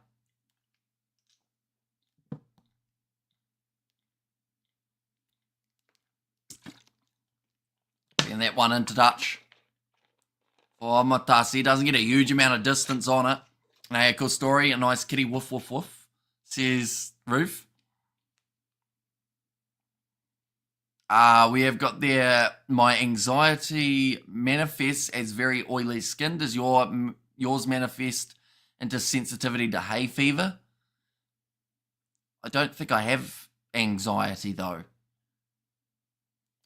And that one into touch. Oh, Matasi doesn't get a huge amount of distance on it. Hey, cool story. A nice kitty woof woof woof, says Ruth. We have got there, my anxiety manifests as very oily skin. Does yours manifest into sensitivity to hay fever? I don't think I have anxiety, though.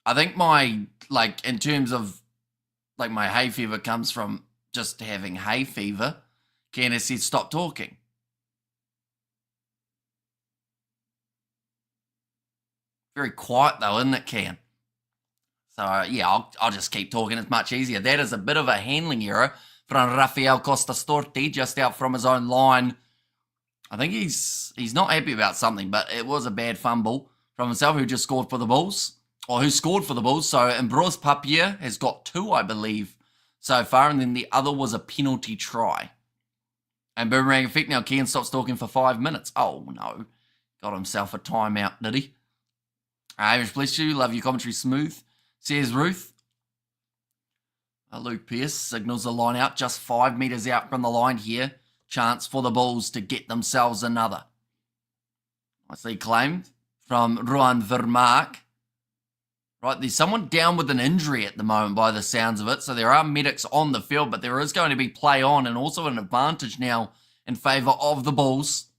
I think my, like, in terms of, like, my hay fever comes from just having hay fever. Candace said stop talking. Very quiet, though, isn't it, Ken? So, yeah, I'll just keep talking. It's much easier. That is a bit of a handling error from Rafael Costa Storti, just out from his own line. I think he's not happy about something, but it was a bad fumble from himself, who just scored for the Bulls, or who scored for the Bulls. So, Ambrose Papier has got 2, I believe, so far, and then the other was a penalty try. And boomerang effect. Now, Ken stops talking for 5 minutes. Oh, no. Got himself a timeout, did he? Hamish, bless you. Love your commentary smooth, says Ruth. Luke Pearce signals the line out just 5 metres out from the line here. Chance for the Bulls to get themselves another. Nicely claimed from Ruan Vermaak. Right, there's someone down with an injury at the moment by the sounds of it. So there are medics on the field, but there is going to be play on, and also an advantage now in favour of the Bulls.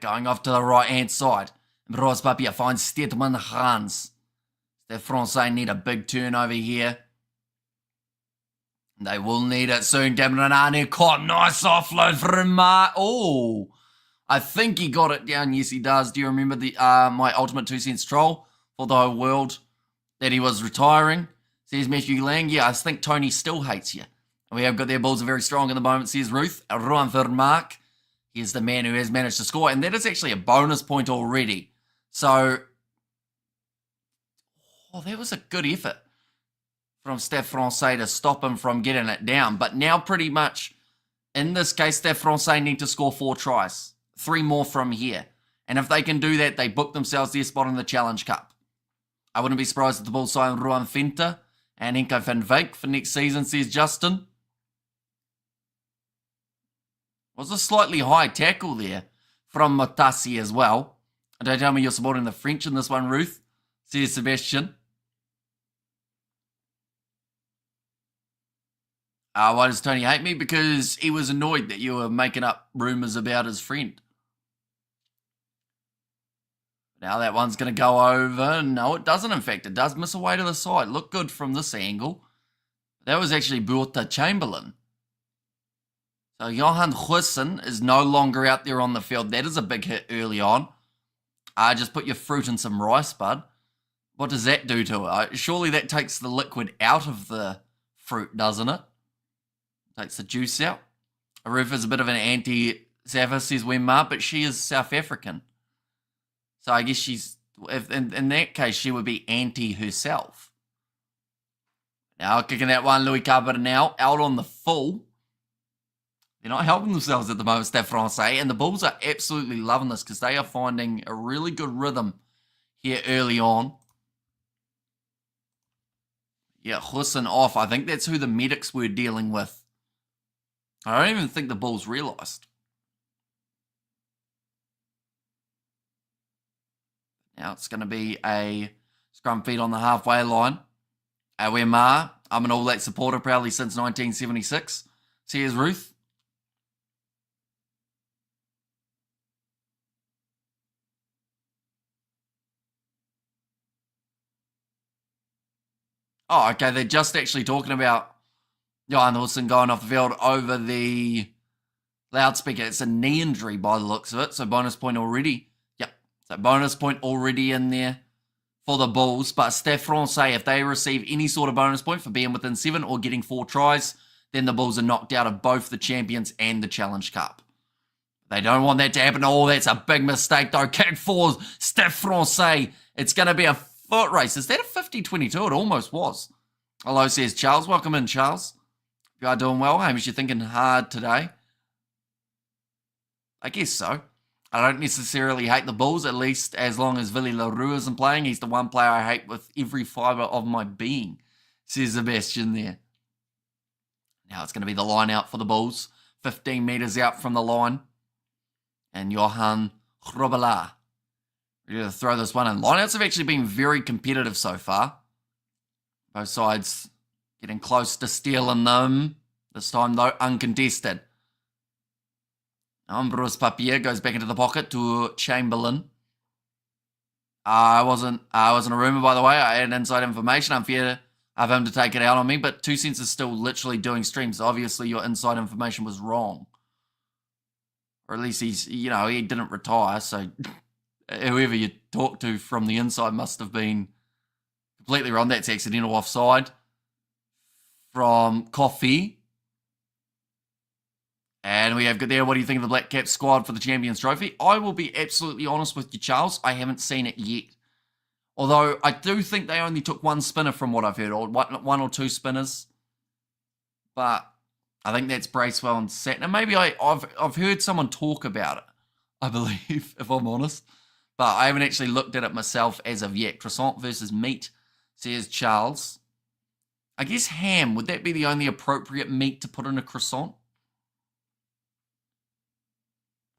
Going off to the right-hand side. Rose Papier finds Stedman Hans. The Francais need a big turnover here. They will need it soon. Gamranani caught. Nice offload from Mar. Oh, I think he got it down. Yes, he does. Do you remember the my Ultimate 2 cents troll for the whole world that he was retiring? Says Matthew Lang. Yeah, I think Tony still hates you. We have got their Bulls are very strong at the moment, says Ruth. Ruan Vermaak. He is the man who has managed to score, and that is actually a bonus point already. So, that was a good effort from Stade Francais to stop him from getting it down. But now pretty much, in this case, Stade Francais need to score 4 tries. 3 more from here. And if they can do that, they book themselves their spot in the Challenge Cup. I wouldn't be surprised if the Bulls sign Ruan Venter and Henko van Wyk for next season, says Justin. Was a slightly high tackle there from Matasi as well. And don't tell me you're supporting the French in this one, Ruth, says Sebastian. Why does Tony hate me? Because he was annoyed that you were making up rumours about his friend. Now that one's going to go over. No, it doesn't, in fact. It does miss away to the side. Look good from this angle. That was actually Buurta Chamberlain. So Johan Hussen is no longer out there on the field. That is a big hit early on. Just put your fruit in some rice, bud. What does that do to it? Surely that takes the liquid out of the fruit, doesn't it? Takes the juice out. Ruth is a bit of an anti-Safa, says Wemma, but she is South African. So I guess she's, in that case, she would be anti herself. Now kicking that one, Louis Carpenter now out on the full. They're not helping themselves at the moment, Stade Francais, and the Bulls are absolutely loving this because they are finding a really good rhythm here early on. Yeah, Hussein off. I think that's who the medics were dealing with. I don't even think the Bulls realised. Now it's going to be a scrum feed on the halfway line. Awemar, I'm an All Black supporter proudly since 1976. So here's Ruth. Oh, okay, they're just actually talking about Johan Wilson going off the field over the loudspeaker. It's a knee injury by the looks of it, so bonus point already. Yep, so bonus point already in there for the Bulls. But Stade Francais, if they receive any sort of bonus point for being within 7 or getting 4 tries, then the Bulls are knocked out of both the Champions and the Challenge Cup. They don't want that to happen. Oh, that's a big mistake, though. Kick for Stade Francais. It's going to be a foot race. Is that a 50-22? It almost was. Hello, says Charles. Welcome in, Charles. You are doing well. Hamish, you're thinking hard today. I guess so. I don't necessarily hate the Bulls, at least as long as Willy Leroux isn't playing. He's the one player I hate with every fibre of my being, says Sebastian there. Now it's going to be the line out for the Bulls. 15 metres out from the line. And Johan Robela ready to throw this one in. Lineouts have actually been very competitive so far. Both sides getting close to stealing them. This time, though, uncontested. Ambrose Papier goes back into the pocket to Chamberlain. I wasn't a rumour, by the way. I had inside information. Unfair of him to take it out on me, but 2 Cents is still literally doing streams. Obviously, your inside information was wrong. Or at least he didn't retire, so whoever you talked to from the inside must have been completely wrong. That's accidental offside from Coffee. And we have good there. What do you think of the Black Cap squad for the Champions Trophy? I will be absolutely honest with you, Charles. I haven't seen it yet. Although I do think they only took 1 spinner from what I've heard, or 1 or 2 spinners. But I think that's Bracewell and Satner. Maybe I've heard someone talk about it, I believe, if I'm honest. But I haven't actually looked at it myself as of yet. Croissant versus meat, says Charles. I guess ham, would that be the only appropriate meat to put in a croissant?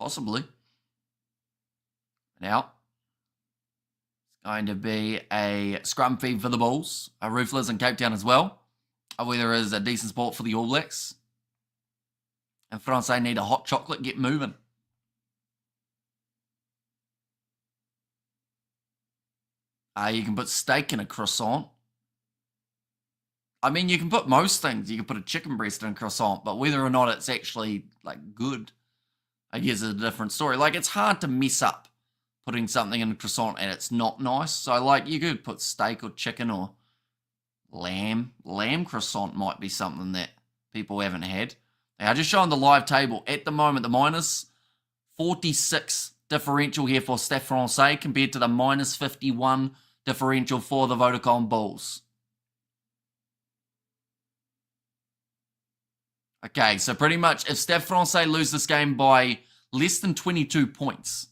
Possibly. Now, it's going to be a scrum feed for the Bulls. Rooflers in Cape Town as well. Weather is a decent sport for the All Blacks. And Francais need a hot chocolate. Get moving. You can put steak in a croissant. I mean, you can put most things. You can put a chicken breast in a croissant, but whether or not it's actually, good, I guess is a different story. It's hard to mess up putting something in a croissant and it's not nice. So, you could put steak or chicken or lamb. Lamb croissant might be something that people haven't had. Now, just showing the live table. At the moment, the minus 46 differential here for Stade Francais compared to the minus 51 differential for the VODACOM Bulls. Okay, so pretty much if Stade Francais lose this game by less than 22 points,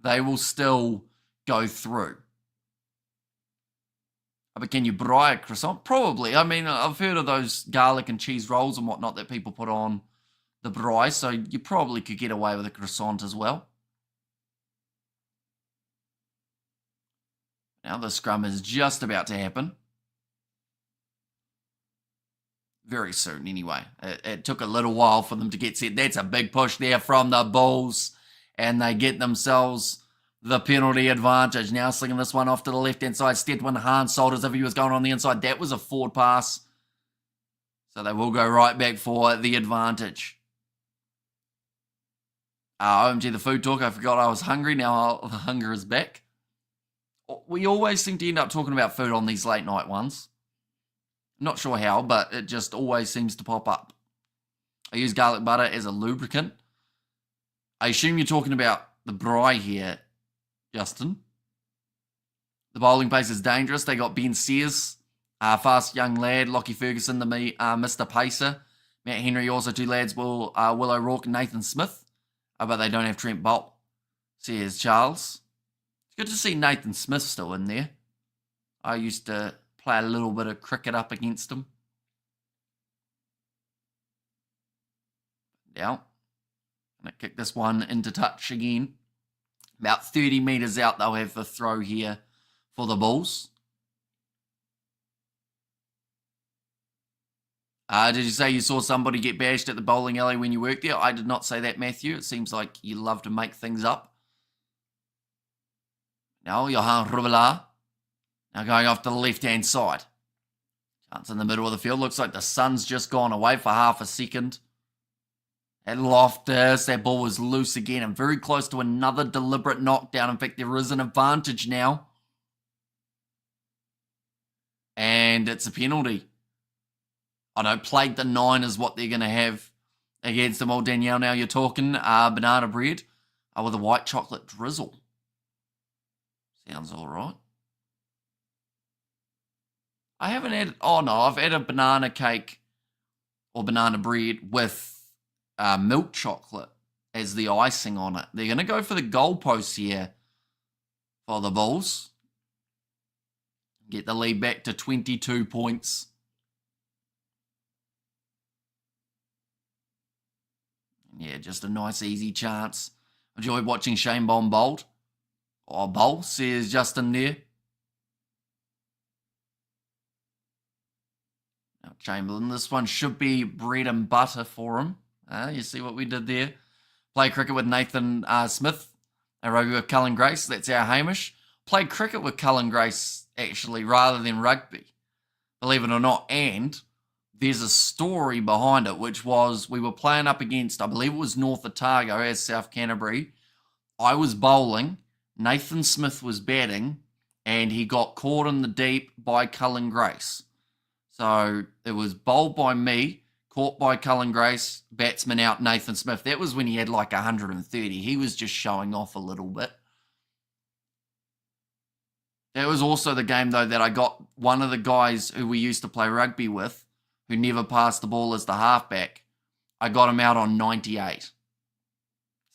they will still go through. But can you braai a croissant? Probably. I mean, I've heard of those garlic and cheese rolls and whatnot that people put on the braai, so you probably could get away with a croissant as well. Now the scrum is just about to happen. Very soon, anyway. It took a little while for them to get set. That's a big push there from the Bulls, and they get themselves the penalty advantage. Now slinging this one off to the left-hand side. Stedman Hahn sold as if he was going on the inside. That was a forward pass. So they will go right back for the advantage. OMG, the food talk. I forgot I was hungry. Now the hunger is back. We always seem to end up talking about food on these late night ones. Not sure how, but it just always seems to pop up. I use garlic butter as a lubricant. I assume you're talking about the braai here, Justin. The bowling pace is dangerous. They got Ben Sears, fast young lad, Lockie Ferguson, the Mr. Pacer. Matt Henry, also 2 lads, Will O'Rourke and Nathan Smith. But they don't have Trent Bolt, says Charles. It's good to see Nathan Smith still in there. I used to play a little bit of cricket up against him. Now, I'm going to kick this one into touch again. About 30 metres out, they'll have the throw here for the Bulls. Did you say you saw somebody get bashed at the bowling alley when you worked there? I did not say that, Matthew. It seems like you love to make things up. Now, Johan Rubela. Now going off to the left-hand side. Chance in the middle of the field. Looks like the sun's just gone away for half a second. At Loftus, that ball was loose again and very close to another deliberate knockdown. In fact, there is an advantage now. And it's a penalty. I know, played the 9 is what they're going to have against them. Oh, Danielle, now you're talking. Banana bread with a white chocolate drizzle. Sounds all right. I haven't had, I've had a banana cake or banana bread with milk chocolate as the icing on it. They're going to go for the goalposts here for the Bulls. Get the lead back to 22 points. Yeah, just a nice, easy chance. Enjoyed watching Shane Bold. Bowl, says Justin there. Now, Chamberlain, this one should be bread and butter for him. You see what we did there? Play cricket with Nathan Smith. And rugby with Cullen Grace. That's our Hamish. Played cricket with Cullen Grace, actually, rather than rugby. Believe it or not. And there's a story behind it, which was we were playing up against, I believe it was North Otago as South Canterbury. I was bowling. Nathan Smith was batting. And he got caught in the deep by Cullen Grace. So it was bowled by me, caught by Cullen Grace, batsman out Nathan Smith. That was when he had like 130. He was just showing off a little bit. That was also the game, though, that I got one of the guys who we used to play rugby with, who never passed the ball as the halfback. I got him out on 98.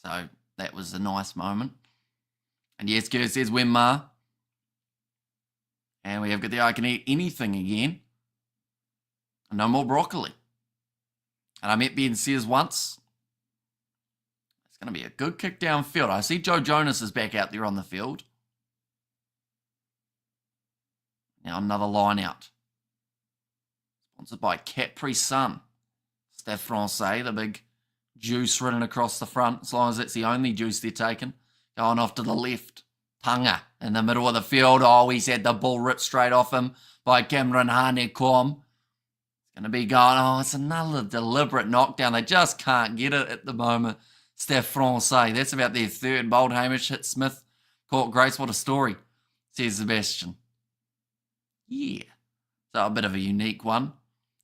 So that was a nice moment. And yes, Kerr says, when Ma. And we have got the I can eat anything again. No more broccoli. And I met Ben Sears once. It's going to be a good kick downfield. I see Joe Jonas is back out there on the field. Now another line out. Sponsored by Capri Sun. Stade Francais, the big juice written across the front, as long as it's the only juice they're taking. Going off to the left. Tunga in the middle of the field. Oh, he's had the ball ripped straight off him by Cameron Heineken. Going to be going, it's another deliberate knockdown. They just can't get it at the moment. Stade Francais. That's about their third. Bold Hamish hit Smith. Caught Grace. What a story, says Sebastian. Yeah. So a bit of a unique one.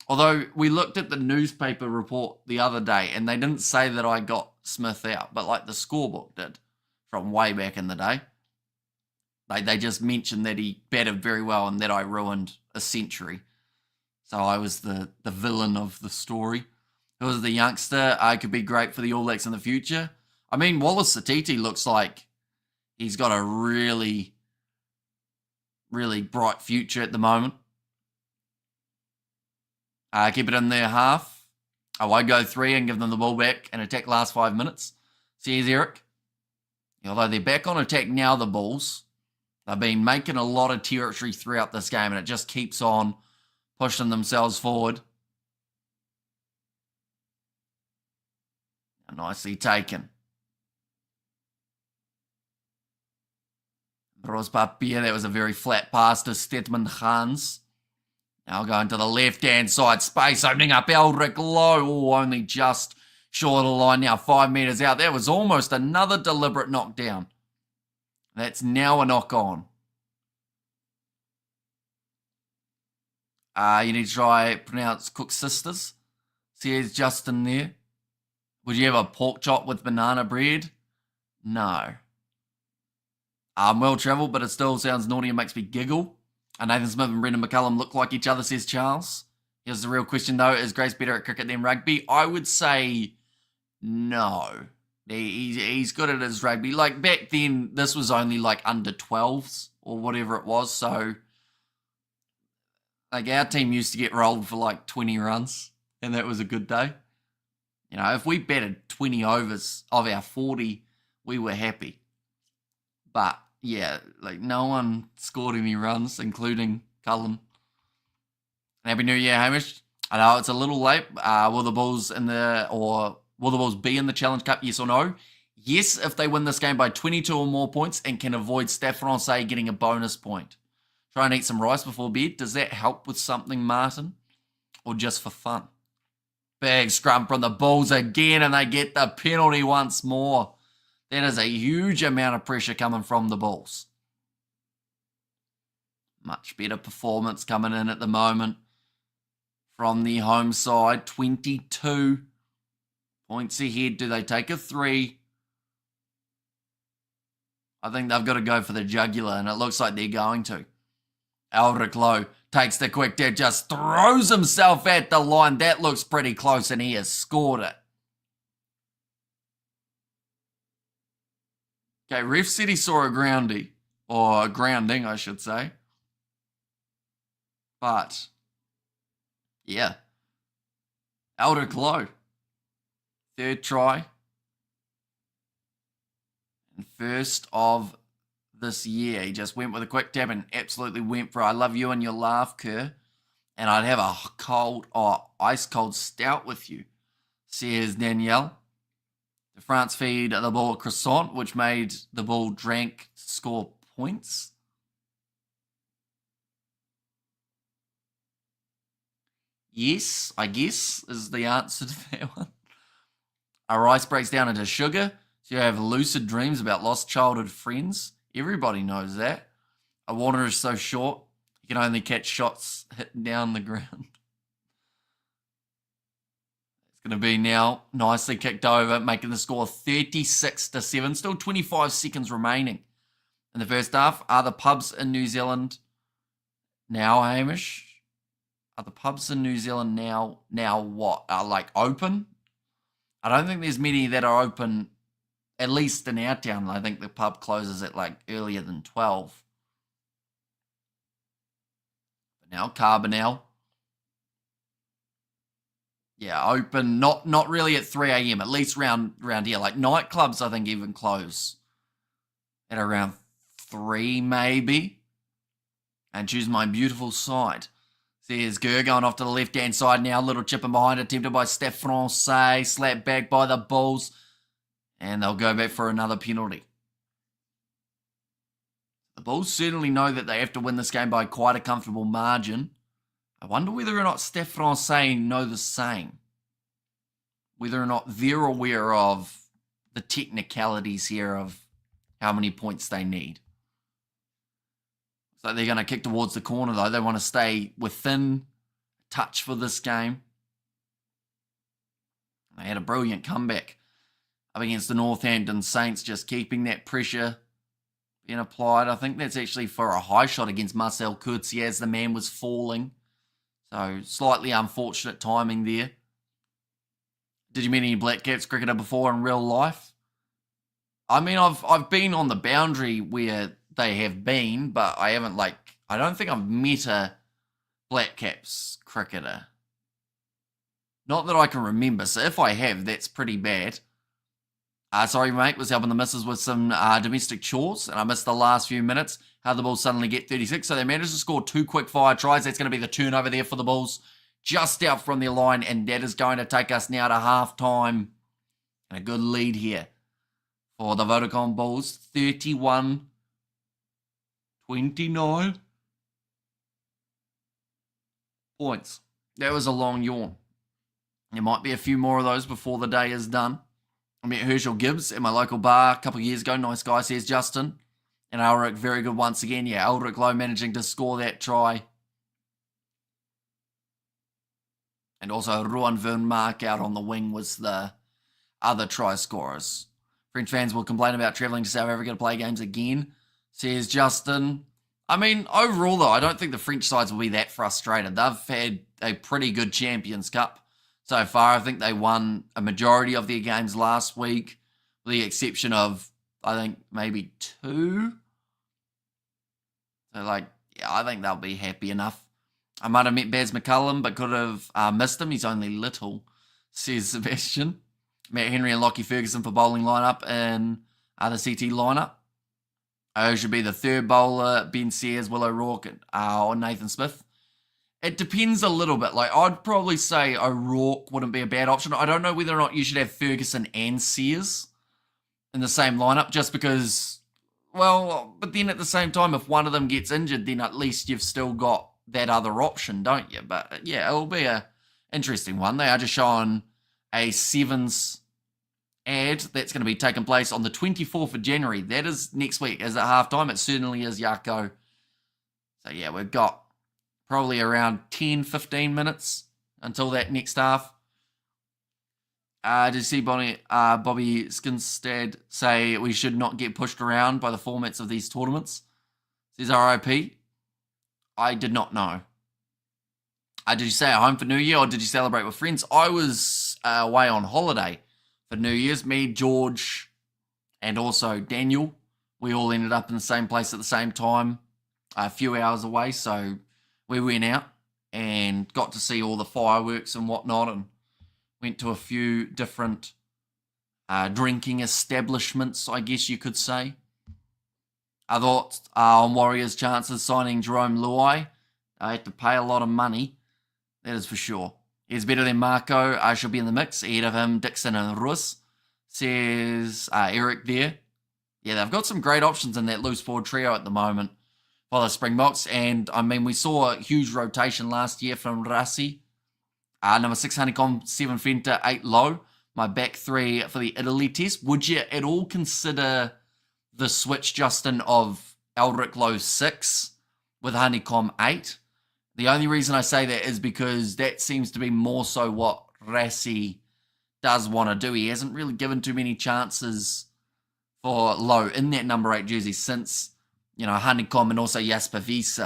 Although we looked at the newspaper report the other day and they didn't say that I got Smith out, but like the scorebook did from way back in the day. They just mentioned that he batted very well and that I ruined a century. So I was the villain of the story. Who was the youngster? I could be great for the All Blacks in the future. I mean, Wallace Satiti looks like he's got a really, really bright future at the moment. Keep it in their half. I won't go 3 and give them the ball back and attack last 5 minutes. Says Eric. Although they're back on attack now, the Bulls. They've been making a lot of territory throughout this game and it just keeps on pushing themselves forward. Nicely taken. Rospapier, that was a very flat pass to Stedman Hans. Now going to the left-hand side space, opening up Eldrick Lowe. Oh, only just short of the line now, 5 metres out. That was almost another deliberate knockdown. That's now a knock-on. You need to try pronounce Cook's Sisters. Says Justin there. Would you have a pork chop with banana bread? No. I'm well travelled, but it still sounds naughty and makes me giggle. Nathan Smith and Brendan McCullum look like each other, says Charles. Here's the real question, though. Is Grace better at cricket than rugby? I would say no. He's good at his rugby. Like, back then, this was only like under 12s or whatever it was, so like our team used to get rolled for like 20 runs, and that was a good day. You know, if we batted 20 overs of our 40, we were happy. But, yeah, like no one scored any runs, including Cullen. Happy New Year, Hamish. I know it's a little late. Will the Bulls be in the Challenge Cup, yes or no? Yes, if they win this game by 22 or more points and can avoid Stade Francais getting a bonus point. Try and eat some rice before bed. Does that help with something, Martin? Or just for fun? Big scrum from the Bulls again, and they get the penalty once more. That is a huge amount of pressure coming from the Bulls. Much better performance coming in at the moment from the home side. 22 points ahead. Do they take a 3? I think they've got to go for the jugular, and it looks like they're going to. Eldrick Lowe takes the quick dip, just throws himself at the line. That looks pretty close, and he has scored it. Okay, ref said he saw a groundie, or a grounding, I should say. But, yeah. Eldrick Lowe. 3rd try. And first of this year. He just went with a quick tap and absolutely went for it. I love you and your laugh, Kerr. And I'd have a cold or ice cold stout with you, says Danielle. The France feed the ball a croissant, which made the ball drank to score points. Yes, I guess, is the answer to that one. Our rice breaks down into sugar, so you have lucid dreams about lost childhood friends. Everybody knows that. A water is so short, you can only catch shots hitting down the ground. It's going to be now nicely kicked over, making the score 36-7. Still 25 seconds remaining in the first half. Are the pubs in New Zealand now, Hamish? Are the pubs in New Zealand now what? Are like open? I don't think there's many that are open, at least in our town. I think the pub closes at like earlier than 12. But now Carbonell. Yeah, open, not really at 3 a.m, at least round here. Like nightclubs, I think, even close at around 3 maybe. And choose my beautiful side. There's Gurr going off to the left-hand side now. Little chip in behind, attempted by STADE Francais. Slapped back by the Bulls. And they'll go back for another penalty. The Bulls certainly know that they have to win this game by quite a comfortable margin. I wonder whether or not STADE Francais know the same. Whether or not they're aware of the technicalities here of how many points they need. So they're going to kick towards the corner, though. They want to stay within touch for this game. They had a brilliant comeback up against the Northampton Saints, just keeping that pressure being applied. I think that's actually for a high shot against Marcel Coetzee as the man was falling. So slightly unfortunate timing there. Did you meet any Black Caps cricketer before in real life? I mean, I've been on the boundary where they have been, but I haven't, I don't think I've met a Black Caps cricketer. Not that I can remember, so if I have, that's pretty bad. Sorry, mate, was helping the missus with some domestic chores, and I missed the last few minutes. How the Bulls suddenly get 36, so they managed to score 2 quick fire tries. That's going to be the turnover there for the Bulls, just out from their line, and that is going to take us now to half-time. And a good lead here for the VODACOM Bulls, 31-29. Points. That was a long yawn. There might be a few more of those before the day is done. I met Herschel Gibbs at my local bar a couple of years ago. Nice guy, says Justin. And Ulrich, very good once again. Yeah, Ulrich Lowe managing to score that try. And also Ruan Vermaak out on the wing was the other try scorers. French fans will complain about travelling to South Africa to play games again, says Justin. I mean, overall, though, I don't think the French sides will be that frustrated. They've had a pretty good Champions Cup so far. I think they won a majority of their games last week, with the exception of, I think, maybe 2. So, yeah, I think they'll be happy enough. I might have met Baz McCullum, but could have missed him. He's only little, says Sebastian. Matt Henry and Lockie Ferguson for bowling lineup and the CT lineup. Should be the third bowler, Ben Sears, Will O'Rourke, or Nathan Smith. It depends a little bit. I'd probably say O'Rourke wouldn't be a bad option. I don't know whether or not you should have Ferguson and Sears in the same lineup, just because, Well, but then at the same time, if one of them gets injured, then at least you've still got that other option, don't you? But yeah, it'll be a interesting one. They are just showing a sevens ad that's going to be taking place on the 24th of January. That is next week. Is it halftime? It certainly is, Yako. So yeah, we've got probably around 10, 15 minutes until that next half. Did you see Bobby Skinstad say we should not get pushed around by the formats of these tournaments? Says RIP. I did not know. Did you stay at home for New Year or did you celebrate with friends? I was away on holiday for New Year's. Me, George, and also Daniel. We all ended up in the same place at the same time, a few hours away. So we went out and got to see all the fireworks and whatnot, and went to a few different drinking establishments, I guess you could say. I thought on Warriors' chances signing Jerome Luai, I had to pay a lot of money, that is for sure. He's better than Marco. I should be in the mix. Ahead of him, Dixon and Russ, says Eric there. Yeah, they've got some great options in that loose forward trio at the moment for the Springboks. And, I mean, we saw a huge rotation last year from Rassi. Number 6, Heineken, 7, Fenta, 8, Low. My back three for the Italy test. Would you at all consider the switch, Justin, of Eldrick Low 6 with Heineken 8? The only reason I say that is because that seems to be more so what Rassi does want to do. He hasn't really given too many chances for Low in that number 8 jersey since, Heineken and also Jasper Wiese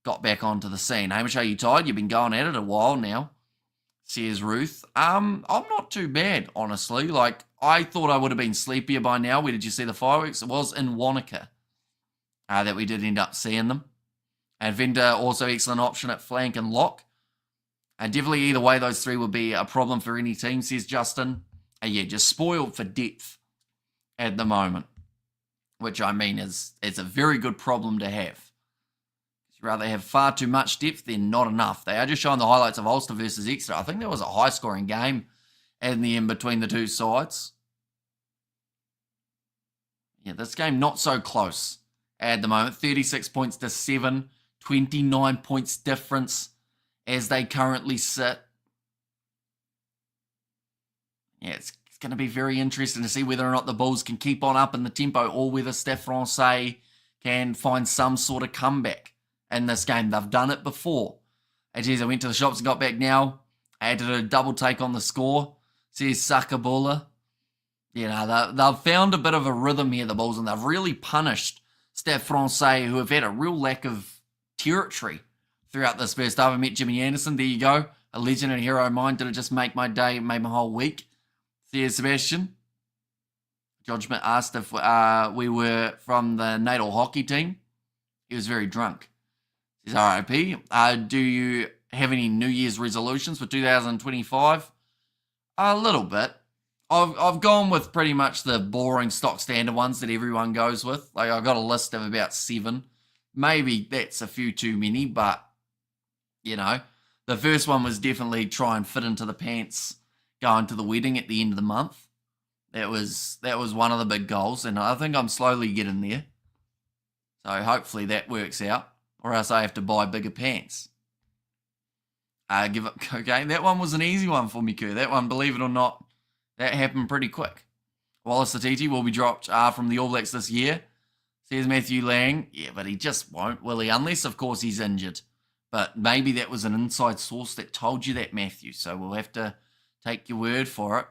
got back onto the scene. Hamish, are you tired? You've been going at it a while now, says Ruth. I'm not too bad, honestly. I thought I would have been sleepier by now. Where did you see the fireworks? It was in Wanaka that we did end up seeing them. And Venda, also excellent option at flank and lock. And definitely either way, those three would be a problem for any team, says Justin. And yeah, just spoiled for depth at the moment, which I mean is a very good problem to have. You'd rather have far too much depth than not enough. They are just showing the highlights of Ulster versus Exeter. I think there was a high-scoring game in the end between the two sides. Yeah, this game not so close at the moment. 36 points to 7, 29 points difference as they currently sit. Yeah, it's going to be very interesting to see whether or not the Bulls can keep on up in the tempo or whether Stade Francais can find some sort of comeback in this game. They've done it before. Hey, geez, I went to the shops and got back now. I had to do a double take on the score, says Sakabula. They've found a bit of a rhythm here, the Bulls, and they've really punished Stade Francais, who have had a real lack of territory throughout this first half. I met Jimmy Anderson. There you go. A legend and hero of mine. Did it just make my day, made my whole week? There's Sebastian. John Schmidt asked if we were from the Natal hockey team. He was very drunk. Says RIP. Do you have any New Year's resolutions for 2025? A little bit. I've gone with pretty much the boring stock standard ones that everyone goes with. I've got a list of about 7. Maybe that's a few too many, but, the first one was definitely try and fit into the pants going to the wedding at the end of the month. That was one of the big goals, and I think I'm slowly getting there. So hopefully that works out, or else I have to buy bigger pants. Give up cocaine. That one was an easy one for me, Kerr. That one, believe it or not, that happened pretty quick. Wallace Satiti will be dropped from the All Blacks this year, says Matthew Lang. Yeah, but he just won't, will he? Unless, of course, he's injured. But maybe that was an inside source that told you that, Matthew. So we'll have to take your word for it.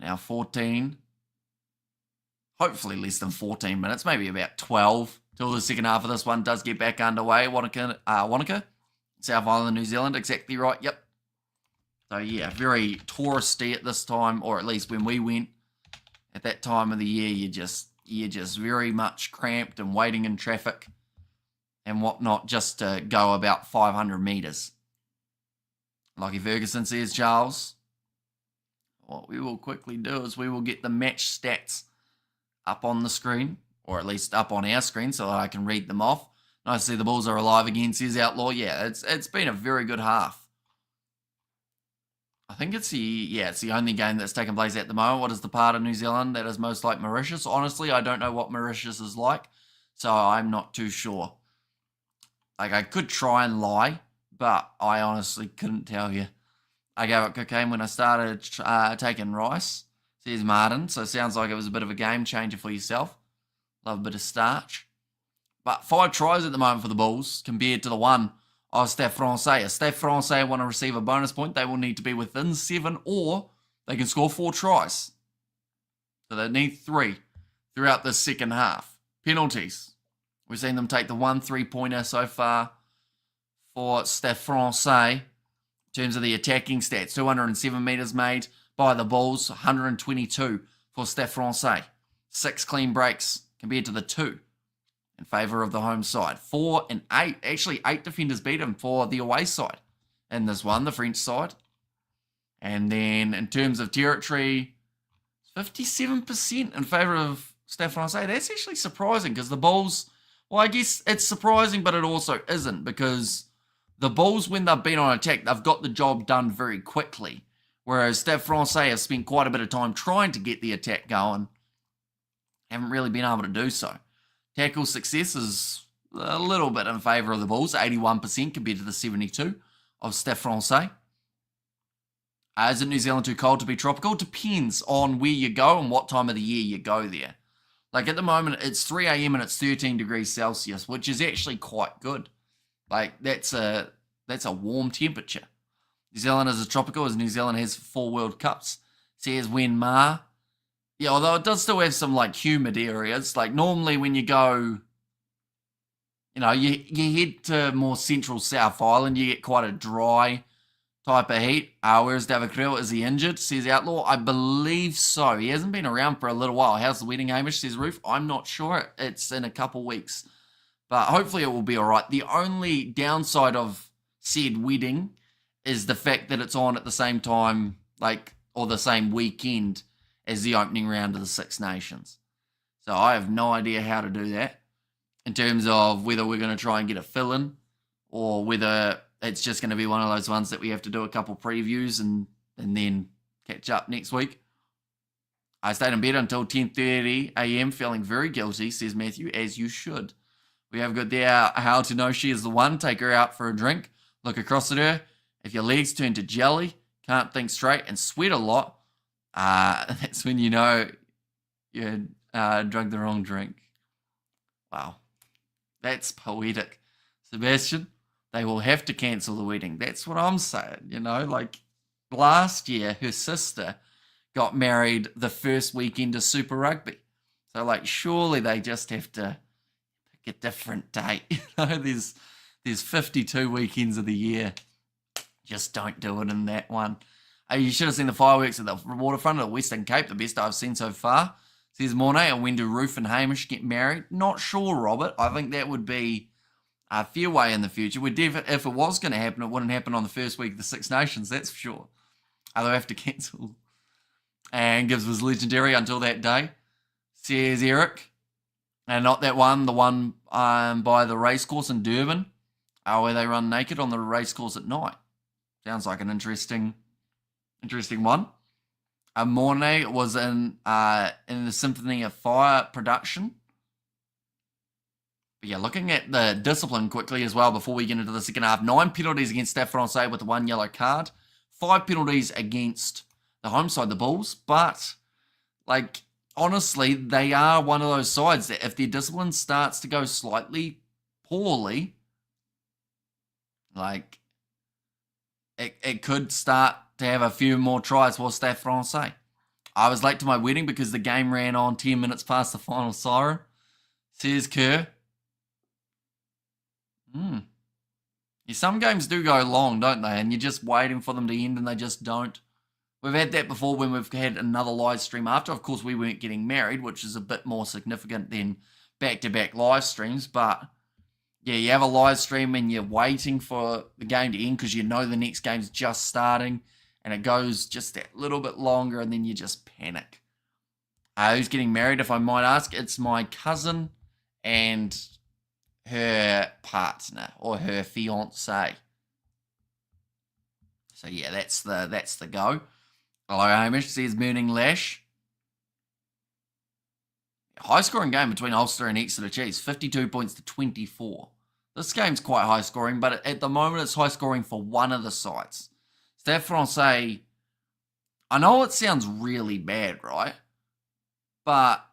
Now 14. Hopefully less than 14 minutes, maybe about 12 till the second half of this one does get back underway. Wanaka, South Island, New Zealand. Exactly right. Yep. So yeah, very touristy at this time, or at least when we went at that time of the year, you're just very much cramped and waiting in traffic and whatnot just to go about 500 metres. Lucky Ferguson, says Charles. What we will quickly do is we will get the match stats up on the screen, or at least up on our screen so that I can read them off. Nice to see the Bulls are alive again, says Outlaw. Yeah, it's been a very good half. I think it's it's the only game that's taking place at the moment. What is the part of New Zealand that is most like Mauritius? Honestly, I don't know what Mauritius is like, so I'm not too sure. Like, I could try and lie, but I honestly couldn't tell you. I gave up cocaine when I started taking rice, says Martin, so it sounds like it was a bit of a game changer for yourself. Love a bit of starch. But 5 tries at the moment for the Bulls compared to the 1 of Stade Francais. If Stade Francais want to receive a bonus point, they will need to be within 7 or they can score 4 tries. So they need 3 throughout the second half. Penalties. We've seen them take the 1 3-pointer so far for Stade Francais. In terms of the attacking stats, 207 metres made by the Bulls, 122 for Stade Francais. 6 clean breaks compared to the 2 in favour of the home side. 4 and 8. Actually, 8 defenders beat him for the away side in this one, the French side. And then in terms of territory, 57% in favour of Stade Francais. That's actually surprising because the Bulls, well, I guess it's surprising, but it also isn't, because the Bulls, when they've been on attack, they've got the job done very quickly. Whereas Stade Francais have spent quite a bit of time trying to get the attack going. Haven't really been able to do so. Tackle success is a little bit in favour of the Bulls, 81% compared to the 72 of Stade Francais. Is it New Zealand too cold to be tropical? Depends on where you go and what time of the year you go there. Like at the moment, it's 3 a.m. and it's 13 degrees Celsius, which is actually quite good. Like that's a warm temperature. New Zealand is as tropical as New Zealand has 4 World Cups, says Wen Ma. Yeah, although it does still have some like humid areas. Like normally when you go, you head to more central South Island, you get quite a dry type of heat. Where's David Creel? Is he injured? Says Outlaw. I believe so. He hasn't been around for a little while. How's the wedding, Hamish? Says Roof. I'm not sure. It's in a couple weeks. But hopefully it will be all right. The only downside of said wedding is the fact that it's on at the same time, or the same weekend as the opening round of the Six Nations. So I have no idea how to do that in terms of whether we're going to try and get a fill-in or whether it's just going to be one of those ones that we have to do a couple previews and then catch up next week. I stayed in bed until 10:30 a.m. feeling very guilty, says Matthew, as you should. We have got there how to know she is the one. Take her out for a drink. Look across at her. If your legs turn to jelly, can't think straight, and sweat a lot, that's when you know you drunk the wrong drink. Wow. That's poetic. Sebastian, they will have to cancel the wedding. That's what I'm saying, last year, her sister got married the first weekend of Super Rugby. So, surely they just have to pick a different date. There's 52 weekends of the year. Just don't do it in that one. You should have seen the fireworks at the waterfront of the Western Cape, the best I've seen so far. Says Mornay, and when do Roof and Hamish get married? Not sure, Robert. I think that would be a fair way in the future. If it was going to happen, it wouldn't happen on the first week of the Six Nations, that's for sure. They'll have to cancel. And Gibbs was legendary until that day, says Eric. And not that one, the one by the racecourse in Durban, where they run naked on the racecourse at night. Sounds like an interesting one. Mornay was in the Symphony of Fire production. But yeah, looking at the discipline quickly as well before we get into the second half. 9 penalties against Stade Francais with the 1 yellow card. 5 penalties against the home side, the Bulls. But, honestly, they are one of those sides that if their discipline starts to go slightly poorly, it could start to have a few more tries for Stade Francais. I was late to my wedding because the game ran on 10 minutes past the final siren, says Kerr. Yeah, some games do go long, don't they? And you're just waiting for them to end and they just don't. We've had that before when we've had another live stream after. Of course, we weren't getting married, which is a bit more significant than back-to-back live streams. But, yeah, you have a live stream and you're waiting for the game to end because you know the next game's just starting. And it goes just that little bit longer and then you just panic. Who's getting married, if I might ask? It's my cousin and her partner or her fiancé. So yeah, that's the go. Hello, Hamish, says Burning Lash. High scoring game between Ulster and Exeter Chiefs, 52 points to 24. This game's quite high scoring, but at the moment it's high scoring for one of the sides. Stade Francais, I know it sounds really bad, right? But,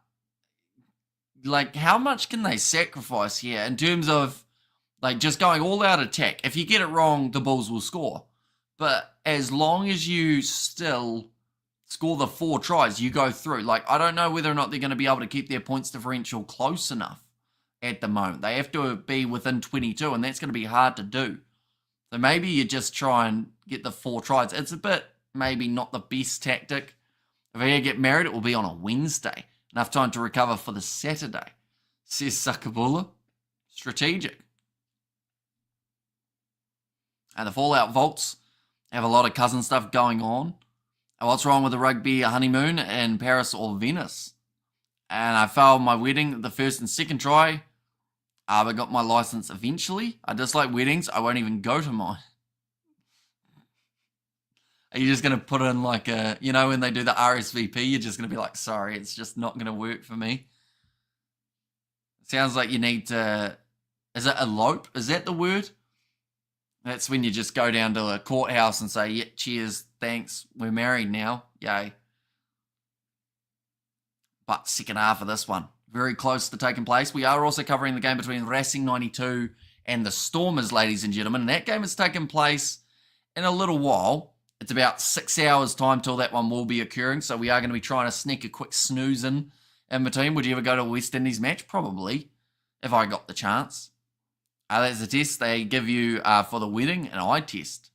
like, how much can they sacrifice here in terms of, like, just going all out attack? If you get it wrong, the Bulls will score. But as long as you still score the 4 tries, you go through. Like, I don't know whether or not they're going to be able to keep their points differential close enough at the moment. They have to be within 22, and that's going to be hard to do. So maybe you just try and get the 4 tries. It's a bit, maybe not the best tactic. If I get married, it will be on a Wednesday. Enough time to recover for the Saturday, says Sakabula. Strategic. And the Fallout Vaults have a lot of cousin stuff going on. And what's wrong with the rugby honeymoon in Paris or Venice? And I failed my wedding the first and second try. But got my license eventually. I dislike weddings. I won't even go to mine. Are you just going to put in like a, you know, when they do the RSVP, you're just going to be like, sorry, it's just not going to work for me. Sounds like you need to, is it elope? Is that the word? That's when you just go down to a courthouse and say, yeah, cheers, thanks, we're married now. Yay. But second half of this one, very close to taking place. We are also covering the game between Racing 92 and the Stormers, ladies and gentlemen. And that game has taken place in a little while. It's about 6 hours time till that one will be occurring. So we are going to be trying to sneak a quick snooze in between. Would you ever go to a West Indies match? Probably, if I got the chance. That's a test they give you for the wedding, an eye test.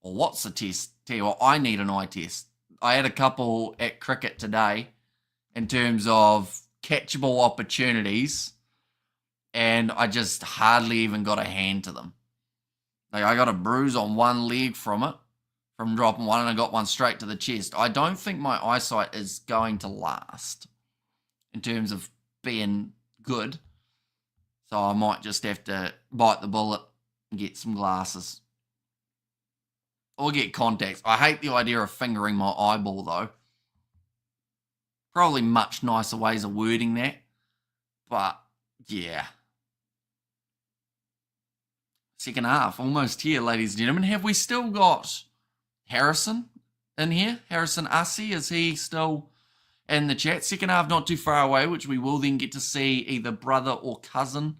Or what's the test? Tell you what, I need an eye test. I had a couple at cricket today in terms of catchable opportunities, and I just hardly even got a hand to them. Like, I got a bruise on one leg from it, from dropping one, and I got one straight to the chest. I don't think my eyesight is going to last in terms of being good. So I might just have to bite the bullet and get some glasses. Or get contacts. I hate the idea of fingering my eyeball, though. Probably much nicer ways of wording that. But, yeah. Second half, almost here, ladies and gentlemen. Have we still got Harrison in here? Harrison Ussie, is he still in the chat? Second half not too far away, which we will then get to see either brother or cousin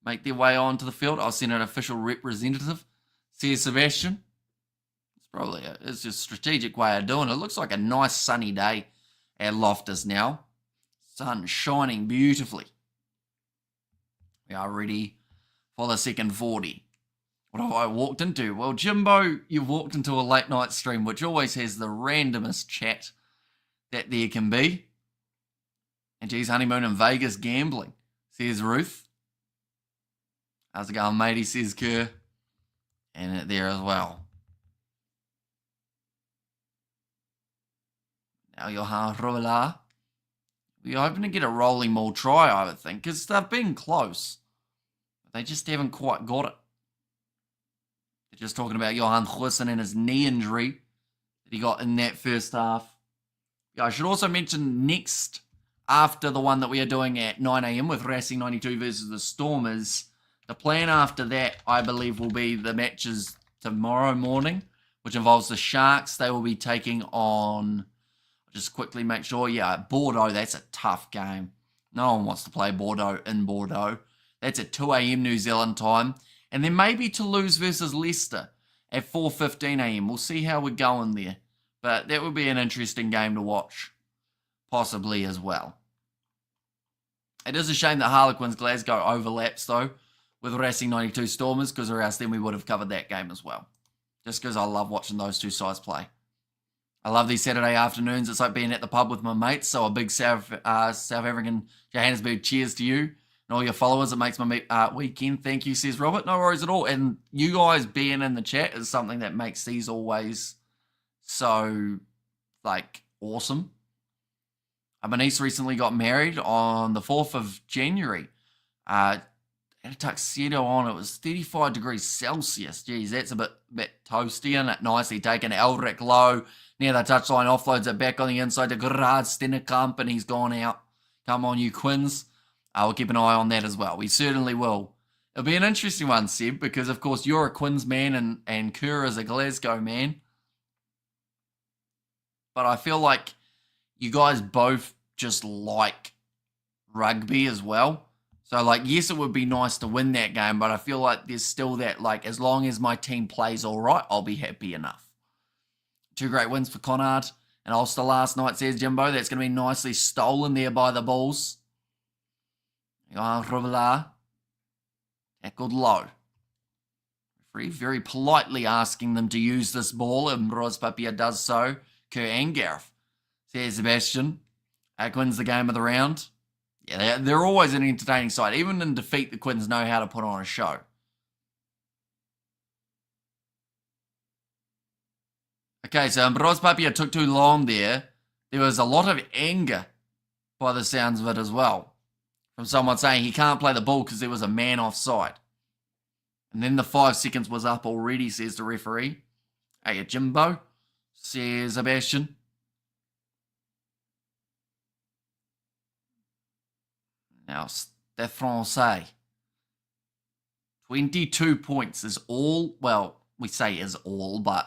make their way onto the field. I'll send an official representative. See Sebastian. It's just a strategic way of doing it. It looks like a nice sunny day at Loftus now. Sun shining beautifully. We are ready for the second 40. What have I walked into? Well, Jimbo, you've walked into a late night stream, which always has the randomest chat that there can be. And geez, honeymoon in Vegas gambling, says Ruth. How's it going, matey, says Kerr. And it there as well. Now Johan Rolla. We're hoping to get a rolling maul try, I would think, because they've been close. But they just haven't quite got it. They're just talking about Johan Goosen and his knee injury that he got in that first half. Yeah, I should also mention next, after the one that we are doing at 9 a.m. with Racing 92 versus the Stormers, the plan after that, I believe, will be the matches tomorrow morning, which involves the Sharks. They will be taking on... Just quickly make sure, yeah, Bordeaux, that's a tough game. No one wants to play Bordeaux in Bordeaux. That's at 2 a.m. New Zealand time. And then maybe Toulouse versus Leicester at 4:15 a.m. We'll see how we're going there. But that would be an interesting game to watch, possibly as well. It is a shame that Harlequins Glasgow overlaps, though, with Racing 92 Stormers, because or else then we would have covered that game as well. Just because I love watching those two sides play. I love these Saturday afternoons. It's like being at the pub with my mates. So a big South African Johannesburg cheers to you and all your followers. It makes my weekend. Thank you, says Robert. No worries at all. And you guys being in the chat is something that makes these always so, like, awesome. My niece recently got married on the 4th of January. had a tuxedo on. It was 35 degrees Celsius. Geez, that's a bit toasty, and it nicely taken. Elric Lowe near the touchline, offloads it back on the inside to Gerard Stennekamp, and he's gone out. Come on, you Quins. We'll keep an eye on that as well. We certainly will. It'll be an interesting one, Seb, because, of course, you're a Quins man and Kerr is a Glasgow man. But I feel like you guys both just like rugby as well. So, like, yes, it would be nice to win that game, but I feel like there's still that, like, as long as my team plays all right, I'll be happy enough. 2 great wins for Connacht and Ulster last night, says Jimbo. That's going to be nicely stolen there by the Bulls. Rubala tackled low. Referee very politely asking them to use this ball, and Bros Papia does so. Kerr and Gareth, says Sebastian. Wins the game of the round. Yeah, they're always an entertaining side. Even in defeat, the Quins know how to put on a show. Okay, so Ambros Papia took too long there. There was a lot of anger by the sounds of it as well. From someone saying he can't play the ball because there was a man offside. And then the 5 seconds was up already, says the referee. Hey, Jimbo, says Sebastian. Now, STADE Francais. 22 points is all, well, we say is all, but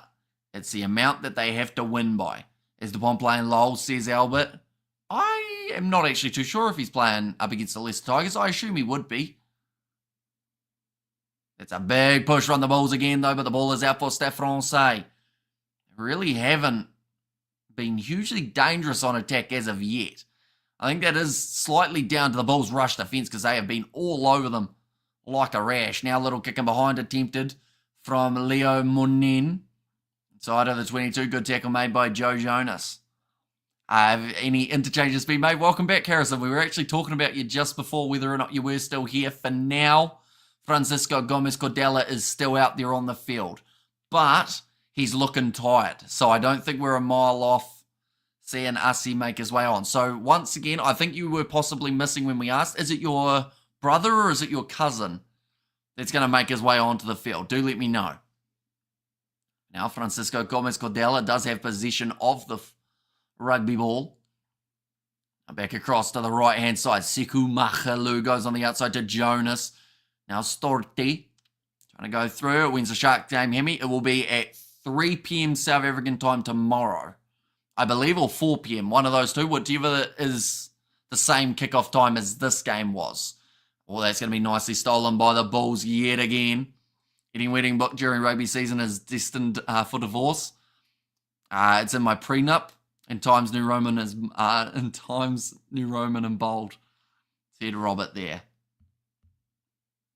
it's the amount that they have to win by. Is the one playing Lowell, says Albert. I am not actually too sure if he's playing up against the Leicester Tigers. I assume he would be. It's a big push from the Bulls again, though, but the ball is out for STADE Francais. They really haven't been hugely dangerous on attack as of yet. I think that is slightly down to the Bulls' rush defence because they have been all over them like a rash. Now, little kick in behind attempted from Leo Munin. Inside of the 22, good tackle made by Joe Jonas. Have any interchanges been made? Welcome back, Harrison. We were actually talking about you just before whether or not you were still here. For now, Francisco Gomez Cordella is still out there on the field. But he's looking tired. So I don't think we're a mile off seeing Asi make his way on. So once again, I think you were possibly missing when we asked, is it your brother or is it your cousin that's going to make his way onto the field? Do let me know. Now, Francisco Gomez Cordella does have possession of the rugby ball. Back across to the right-hand side. Sekou Machalu goes on the outside to Jonas. Now Storti trying to go through. It wins the Shark game, Hemi. It will be at 3 p.m. South African time tomorrow, I believe, or 4 p.m. One of those two, whichever is the same kickoff time as this game was. Well, that's going to be nicely stolen by the Bulls yet again. Any wedding book during rugby season is destined for divorce. It's in my prenup. In Times New Roman in bold. Said Robert there.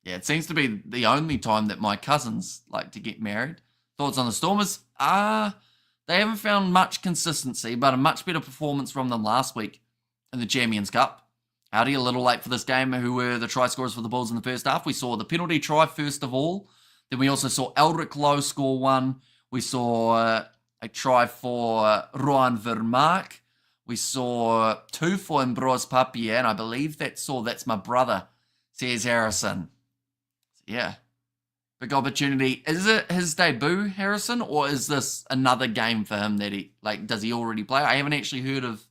Yeah, it seems to be the only time that my cousins like to get married. Thoughts on the Stormers? They haven't found much consistency, but a much better performance from them last week in the Champions Cup. Howdy, a little late for this game. Who were the try scorers for the Bulls in the first half? We saw the penalty try first of all. Then we also saw Eldrick Lowe score one. We saw a try for Rohan Vermaak. We saw 2 for Ambros Papier, and I believe that's my brother, says Harrison. So, yeah. Big opportunity. Is it his debut, Harrison, or is this another game for him that does he already play? I haven't actually heard of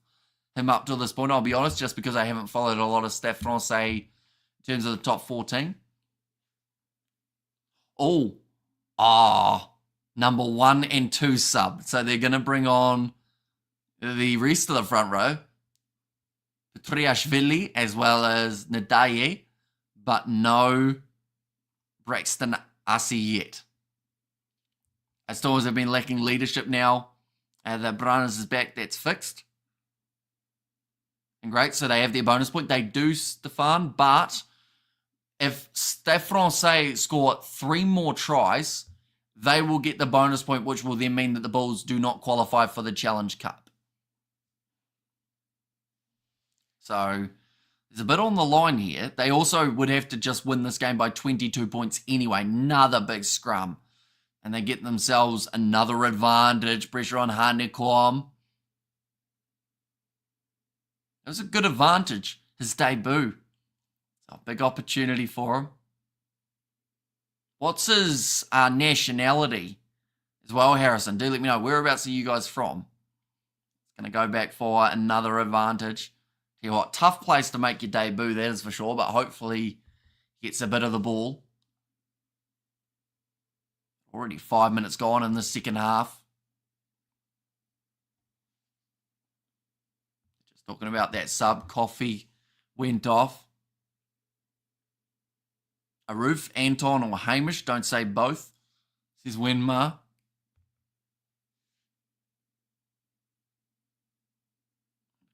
him up to this point, I'll be honest, just because I haven't followed a lot of STADE Francais in terms of the top 14. Number 1 and 2 sub. So they're going to bring on the rest of the front row. Petriashvili as well as Nadaye, but no Braxton Asi yet. As Stormers have been lacking leadership now. The Branas is back, that's fixed. And great, so they have their bonus point. They do, Stefan, but if STADE Francais score 3 more tries, they will get the bonus point, which will then mean that the Bulls do not qualify for the Challenge Cup. So there's a bit on the line here. They also would have to just win this game by 22 points anyway. Another big scrum. And they get themselves another advantage. Pressure on Heineken. It was a good advantage. His debut. So a big opportunity for him. What's his nationality as well, Harrison? Do let me know. Whereabouts are you guys from? Going to go back for another advantage. Tell you what, tough place to make your debut, that is for sure, but hopefully gets a bit of the ball. Already 5 minutes gone in the second half. Just talking about that sub. Coffee went off. Aruf, Anton, or Hamish. Don't say both. Says Wenma.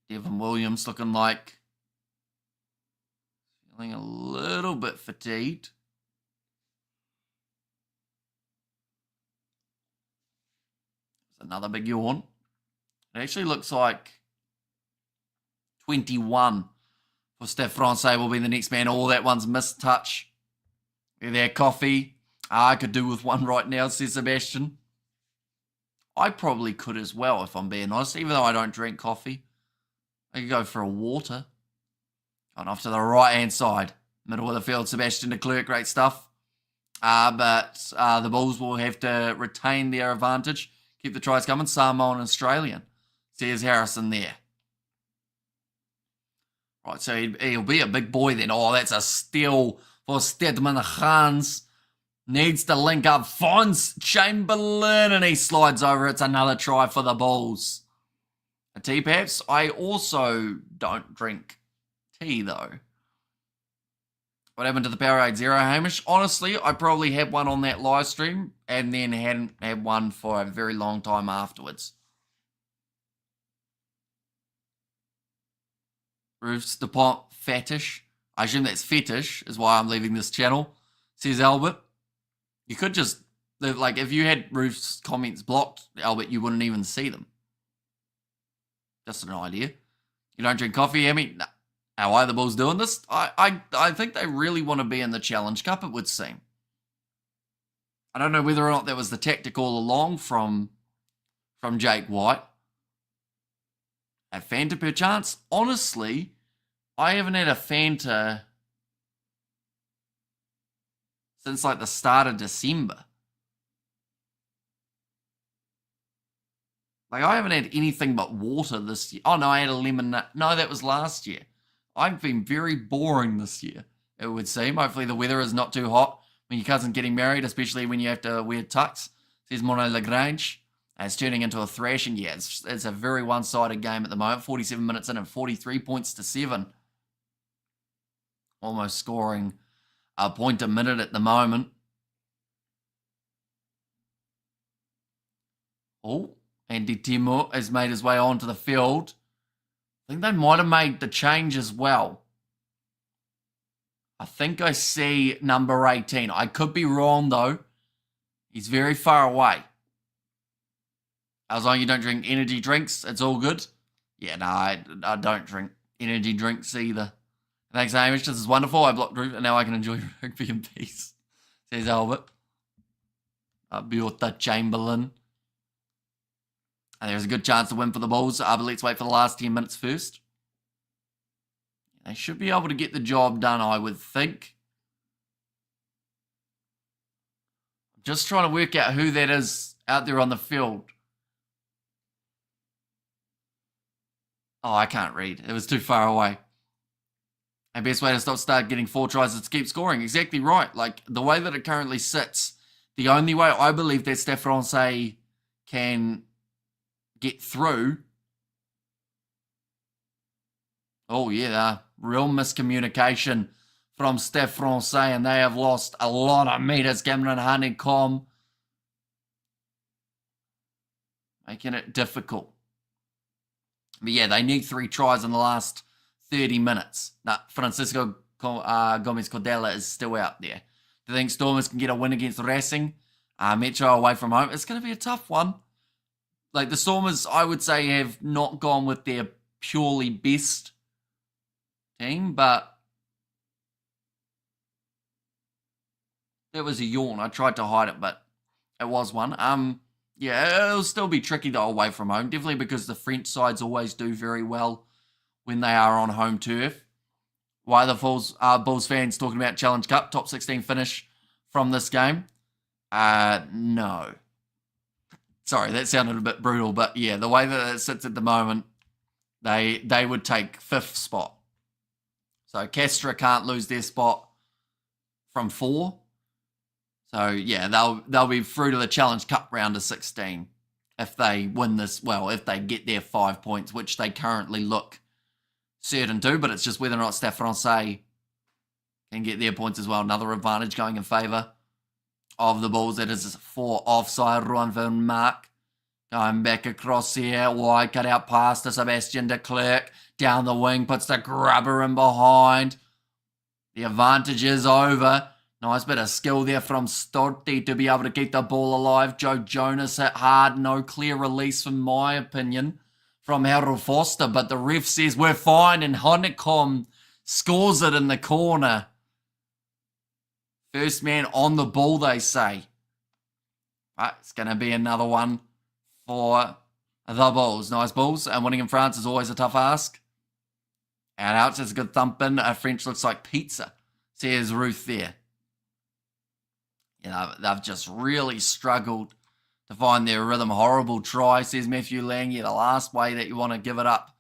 Devin Williams looking like feeling a little bit fatigued. Another big yawn. It actually looks like 21 for Stade Francais will be the next man. Oh, that one's missed touch. There, Coffee. I could do with one right now, says Sebastian. I probably could as well, if I'm being honest, even though I don't drink coffee. I could go for a water. Going off to the right-hand side. Middle of the field, Sebastian de Klerk, great stuff. But the Bulls will have to retain their advantage. Keep the tries coming. Samoan Australian. Says Harrison there. Right, so he'll be a big boy then. Oh, that's a steal for Stedman Hans. Needs to link up. Finds Chamberlain and he slides over. It's another try for the Bulls. A tea perhaps? I also don't drink tea though. What happened to the Powerade Zero, Hamish? Honestly, I probably had one on that live stream and then hadn't had one for a very long time afterwards. Roofs DuPont fetish. I assume that's fetish, is why I'm leaving this channel, says Albert. You could just, like, if you had Roof's comments blocked, Albert, you wouldn't even see them. Just an idea. You don't drink coffee, Emmy? No. How are the Bulls doing this? I think they really want to be in the Challenge Cup, it would seem. I don't know whether or not that was the tactic all along from Jake White. A Fanta per chance? Honestly, I haven't had a Fanta since like the start of December. Like, I haven't had anything but water this year. Oh, no, I had a lemon. No, that was last year. I've been very boring this year, it would seem. Hopefully the weather is not too hot when your cousin's getting married, especially when you have to wear tux. Says Mono Lagrange. It's turning into a thrashing. Yeah, it's a very one-sided game at the moment. 47 minutes in and 43 points to 7. Almost scoring a point a minute at the moment. Oh, Andy Timo has made his way onto the field. I think they might have made the change as well. I think I see number 18. I could be wrong, though. He's very far away. As long as you don't drink energy drinks, it's all good. Yeah, no, I don't drink energy drinks either. Thanks, Hamish. This is wonderful. I blocked Roof, and now I can enjoy rugby in peace, says Albert. Biota Chamberlain. And there's a good chance to win for the Bulls, but let's wait for the last 10 minutes first. They should be able to get the job done, I would think. I'm just trying to work out who that is out there on the field. Oh, I can't read. It was too far away. And best way to start getting 4 tries is to keep scoring. Exactly right. Like, the way that it currently sits, the only way I believe that Stade Francais can get through. Oh, yeah, real miscommunication from Stade Francais, and they have lost a lot of meters. Cameron Heineken making it difficult. But yeah, they need 3 tries in the last 30 minutes. Now, Francisco Gomez Cordella is still out there. Do you think Stormers can get a win against Racing? Metro away from home. It's going to be a tough one. Like, the Stormers, I would say, have not gone with their purely best team, but it was a yawn. I tried to hide it, but it was one. Yeah, it'll still be tricky though away from home, definitely because the French sides always do very well when they are on home turf. Why the Bulls fans talking about Challenge Cup, top 16 finish from this game? No. Sorry, that sounded a bit brutal, but yeah, the way that it sits at the moment, they would take 5th spot. So Castra can't lose their spot from 4. So yeah, they'll be through to the Challenge Cup round of 16 if they win this. Well, if they get their 5 points, which they currently look certain to, but it's just whether or not Stade Francais can get their points as well. Another advantage going in favour of the Bulls. That is for offside. Ruan Van Mark going back across here. Wide cut out pass to Sebastian de Klerk. Down the wing, puts the grubber in behind. The advantage is over. Nice bit of skill there from Storti to be able to keep the ball alive. Joe Jonas hit hard. No clear release, in my opinion, from Harold Foster. But the ref says we're fine, and Heineken scores it in the corner. First man on the ball, they say. But it's going to be another one for the Bulls. Nice Bulls. And winning in France is always a tough ask. And out, it's a good thump in. French looks like pizza, says Ruth there. You know, they've just really struggled to find their rhythm. Horrible try, says Matthew Lang. Yeah, the last way that you want to give it up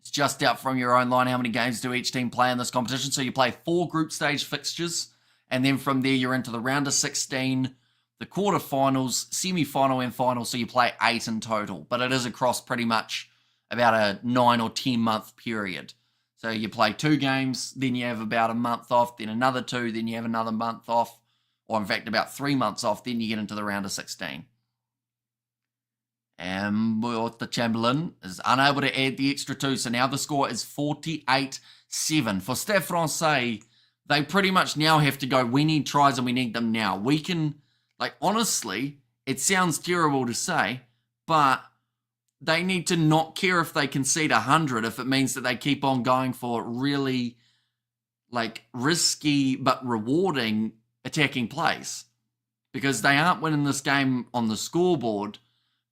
is just out from your own line. How many games do each team play in this competition? So you play 4 group stage fixtures, and then from there you're into the round of 16, the quarterfinals, semi-final, and final. So you play 8 in total, but it is across pretty much about a 9 or 10 month period. So you play 2 games, then you have about a month off, then another 2, then you have another month off. Or in fact, about 3 months off, then you get into the round of 16. And the Chamberlain is unable to add the extra 2, so now the score is 48-7. For Stade Francais, they pretty much now have to go, we need tries and we need them now. We can, like, honestly, it sounds terrible to say, but they need to not care if they concede 100 if it means that they keep on going for really, like, risky but rewarding attacking plays, because they aren't winning this game on the scoreboard,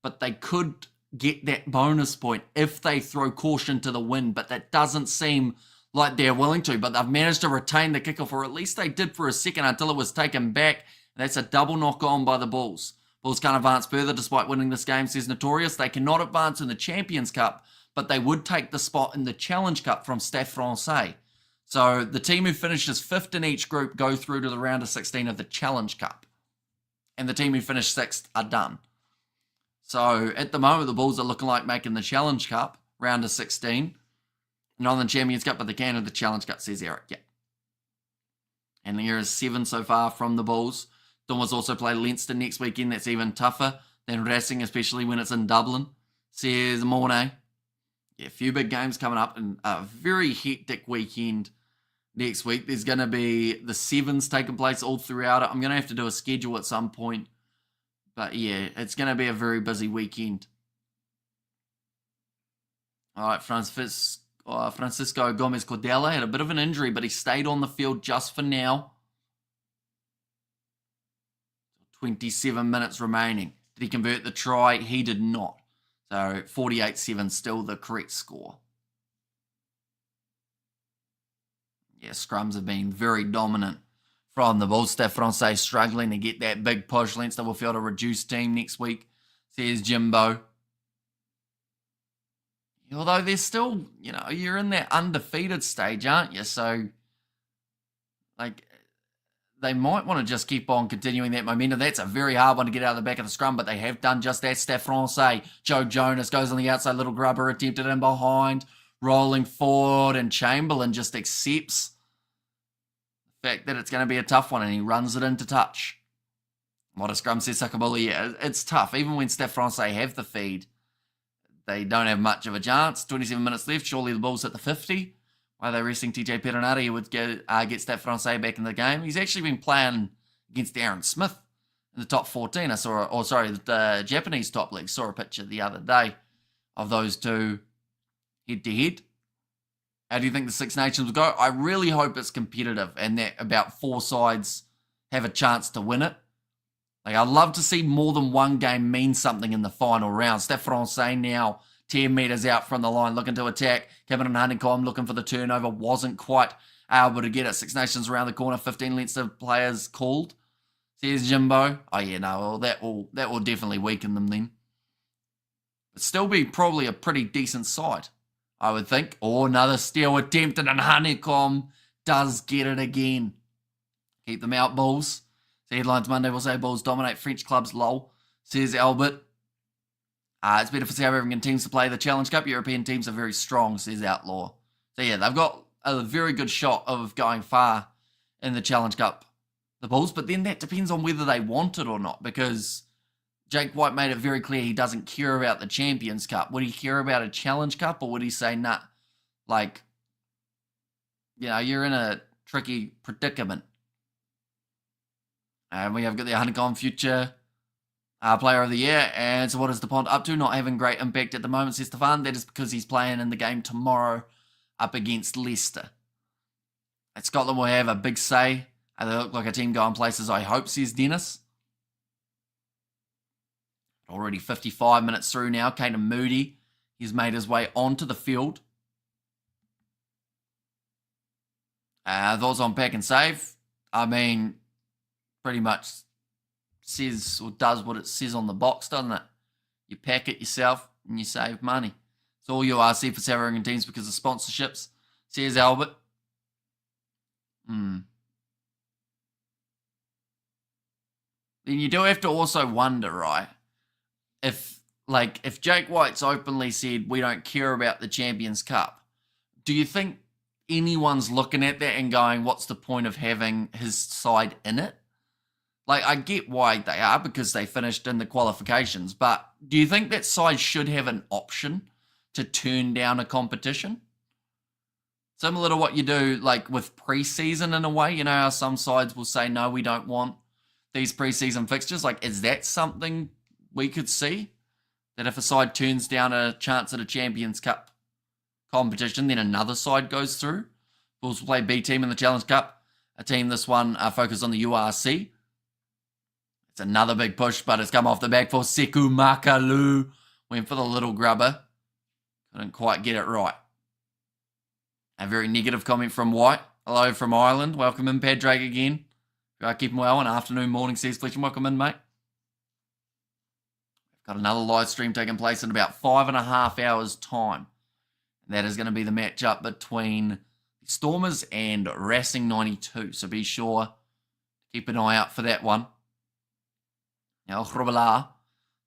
but they could get that bonus point if they throw caution to the wind, but that doesn't seem like they're willing to. But they've managed to retain the kickoff, or at least they did for a second until it was taken back. That's a double knock on by the Bulls. Bulls can't advance further despite winning this game, says Notorious. They cannot advance in the Champions Cup, but they would take the spot in the Challenge Cup from Stade Francais. So the team who finishes 5th in each group go through to the round of 16 of the Challenge Cup. And the team who finish 6th are done. So at the moment, the Bulls are looking like making the Challenge Cup, round of 16. Northern Champions Cup, but they can in the Challenge Cup, says Eric. Yeah. And there is 7 so far from the Bulls. Dormers also play Leinster next weekend. That's even tougher than Racing, especially when it's in Dublin, says Mornay. Yeah, a few big games coming up and a very hectic weekend next week. There's going to be the 7s taking place all throughout it. I'm going to have to do a schedule at some point. But yeah, it's going to be a very busy weekend. All right, Francisco Gomez Cordella had a bit of an injury, but he stayed on the field just for now. 27 minutes remaining. Did he convert the try? He did not. So 48-7 still the correct score. Yeah, scrums have been very dominant from the Bulls. Stade Francais struggling to get that big push. Leinster will field a reduced team next week, says Jimbo. Although they're still, you know, you're in that undefeated stage, aren't you? So, like, they might want to just keep on continuing that momentum. That's a very hard one to get out of the back of the scrum, but they have done just that. Stade Francais. Joe Jonas goes on the outside. Little grubber attempted in behind. Rolling forward, and Chamberlain just accepts the fact that it's going to be a tough one, and he runs it into touch. What a scrum, says Sakabula. Yeah, it's tough. Even when Stade Francais have the feed, they don't have much of a chance. 27 minutes left. Surely the Bulls hit the 50. Why are they resting TJ Perenari, who would get Stade Francais back in the game? He's actually been playing against Aaron Smith in the top 14. I saw, the Japanese top league. Saw a picture the other day of those two head-to-head. How do you think the Six Nations will go? I really hope it's competitive and that about 4 sides have a chance to win it. Like, I'd love to see more than one game mean something in the final round. Stade Francais now 10 metres out from the line, looking to attack. Cameron Heineken looking for the turnover, wasn't quite able to get it. Six Nations around the corner, 15 Leinster players called. Says Jimbo. Oh yeah, no, well, that will definitely weaken them then. But still be probably a pretty decent side, I would think. Oh, another steal attempted, and Heineken does get it again. Keep them out, Bulls. The headlines Monday will say Bulls dominate French clubs, lol. Says Albert. It's better for South African teams to play the Challenge Cup. European teams are very strong, says Outlaw. So yeah, they've got a very good shot of going far in the Challenge Cup, the Bulls. But then that depends on whether they want it or not, because Jake White made it very clear he doesn't care about the Champions Cup. Would he care about a Challenge Cup, or would he say, nah, like, you know, you're in a tricky predicament? And we have got the Heineken future player of the year. And so what is DuPont up to? Not having great impact at the moment, says Stefan. That is because he's playing in the game tomorrow up against Leicester. And Scotland will have a big say. They look like a team going places, I hope, says Dennis. Already 55 minutes through now. Caden Moody, he's made his way onto the field. Thoughts on pack and save? I mean, pretty much says or does what it says on the box, doesn't it? You pack it yourself and you save money. It's all URC for South African teams because of sponsorships, says Albert. Then you do have to also wonder, right? If Jake White's openly said, we don't care about the Champions Cup, do you think anyone's looking at that and going, what's the point of having his side in it? Like, I get why they are, because they finished in the qualifications, but do you think that side should have an option to turn down a competition? Similar to what you do, like, with pre-season in a way. You know how some sides will say, no, we don't want these pre-season fixtures. Like, is that something we could see? That if a side turns down a chance at a Champions Cup competition, then another side goes through. Bulls will play B team in the Challenge Cup. A team, this one, focused on the URC. It's another big push, but it's come off the back for Sekou Makalu. Went for the little grubber. Couldn't quite get it right. A very negative comment from White. Hello from Ireland. Welcome in, Padraig, again. Keeping well. An afternoon, morning, says Fletcher. Welcome in, mate. Got another live stream taking place in about 5.5 hours' time. And that is going to be the matchup between Stormers and Racing 92. So be sure to keep an eye out for that one. Now, Hrubala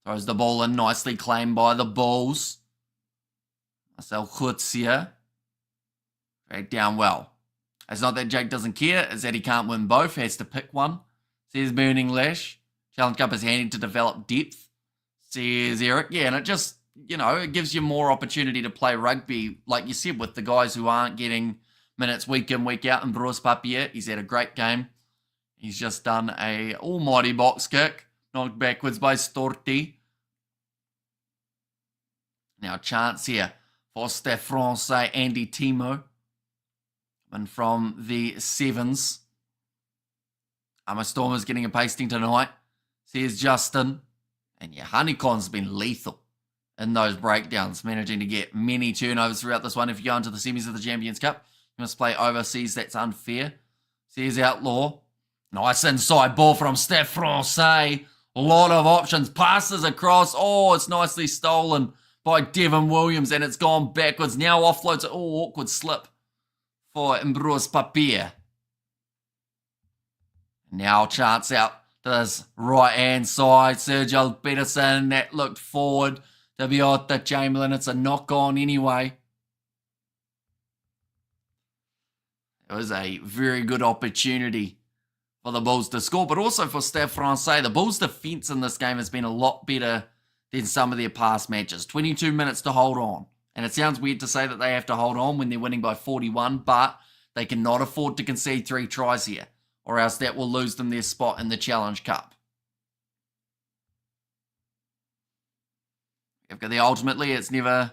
throws the ball in, nicely claimed by the Bulls. Marcel Chutzia dragged down well. It's not that Jake doesn't care, it's that he can't win both, has to pick one, says Burning Lash. Challenge Cup is handy to develop depth, says Eric. Yeah, and it just, you know, it gives you more opportunity to play rugby, like you said, with the guys who aren't getting minutes week in, week out. And Bruce Papier, he's had a great game. He's just done a almighty box kick. Knocked backwards by Storti. Now chance here for Stade Francais, Andy Timo. And from the sevens. My Stormers getting a pasting tonight, says Justin. And yeah, Honeycon's been lethal in those breakdowns, managing to get many turnovers throughout this one. If you go into the semis of the Champions Cup, you must play overseas. That's unfair, says Outlaw. Nice inside ball from Stade Francais. A lot of options. Passes across. Oh, it's nicely stolen by Devin Williams, and it's gone backwards. Now offloads. Oh, awkward slip for Mbruas Papier. Now chance out to this right-hand side. Sergio Peterson, that looked forward to Biota Chamberlain. It's a knock-on anyway. It was a very good opportunity for the Bulls to score, but also for Stade Francais. The Bulls' defence in this game has been a lot better than some of their past matches. 22 minutes to hold on. And it sounds weird to say that they have to hold on when they're winning by 41, but they cannot afford to concede 3 tries here, or else that will lose them their spot in the Challenge Cup. You've got the ultimately, it's never...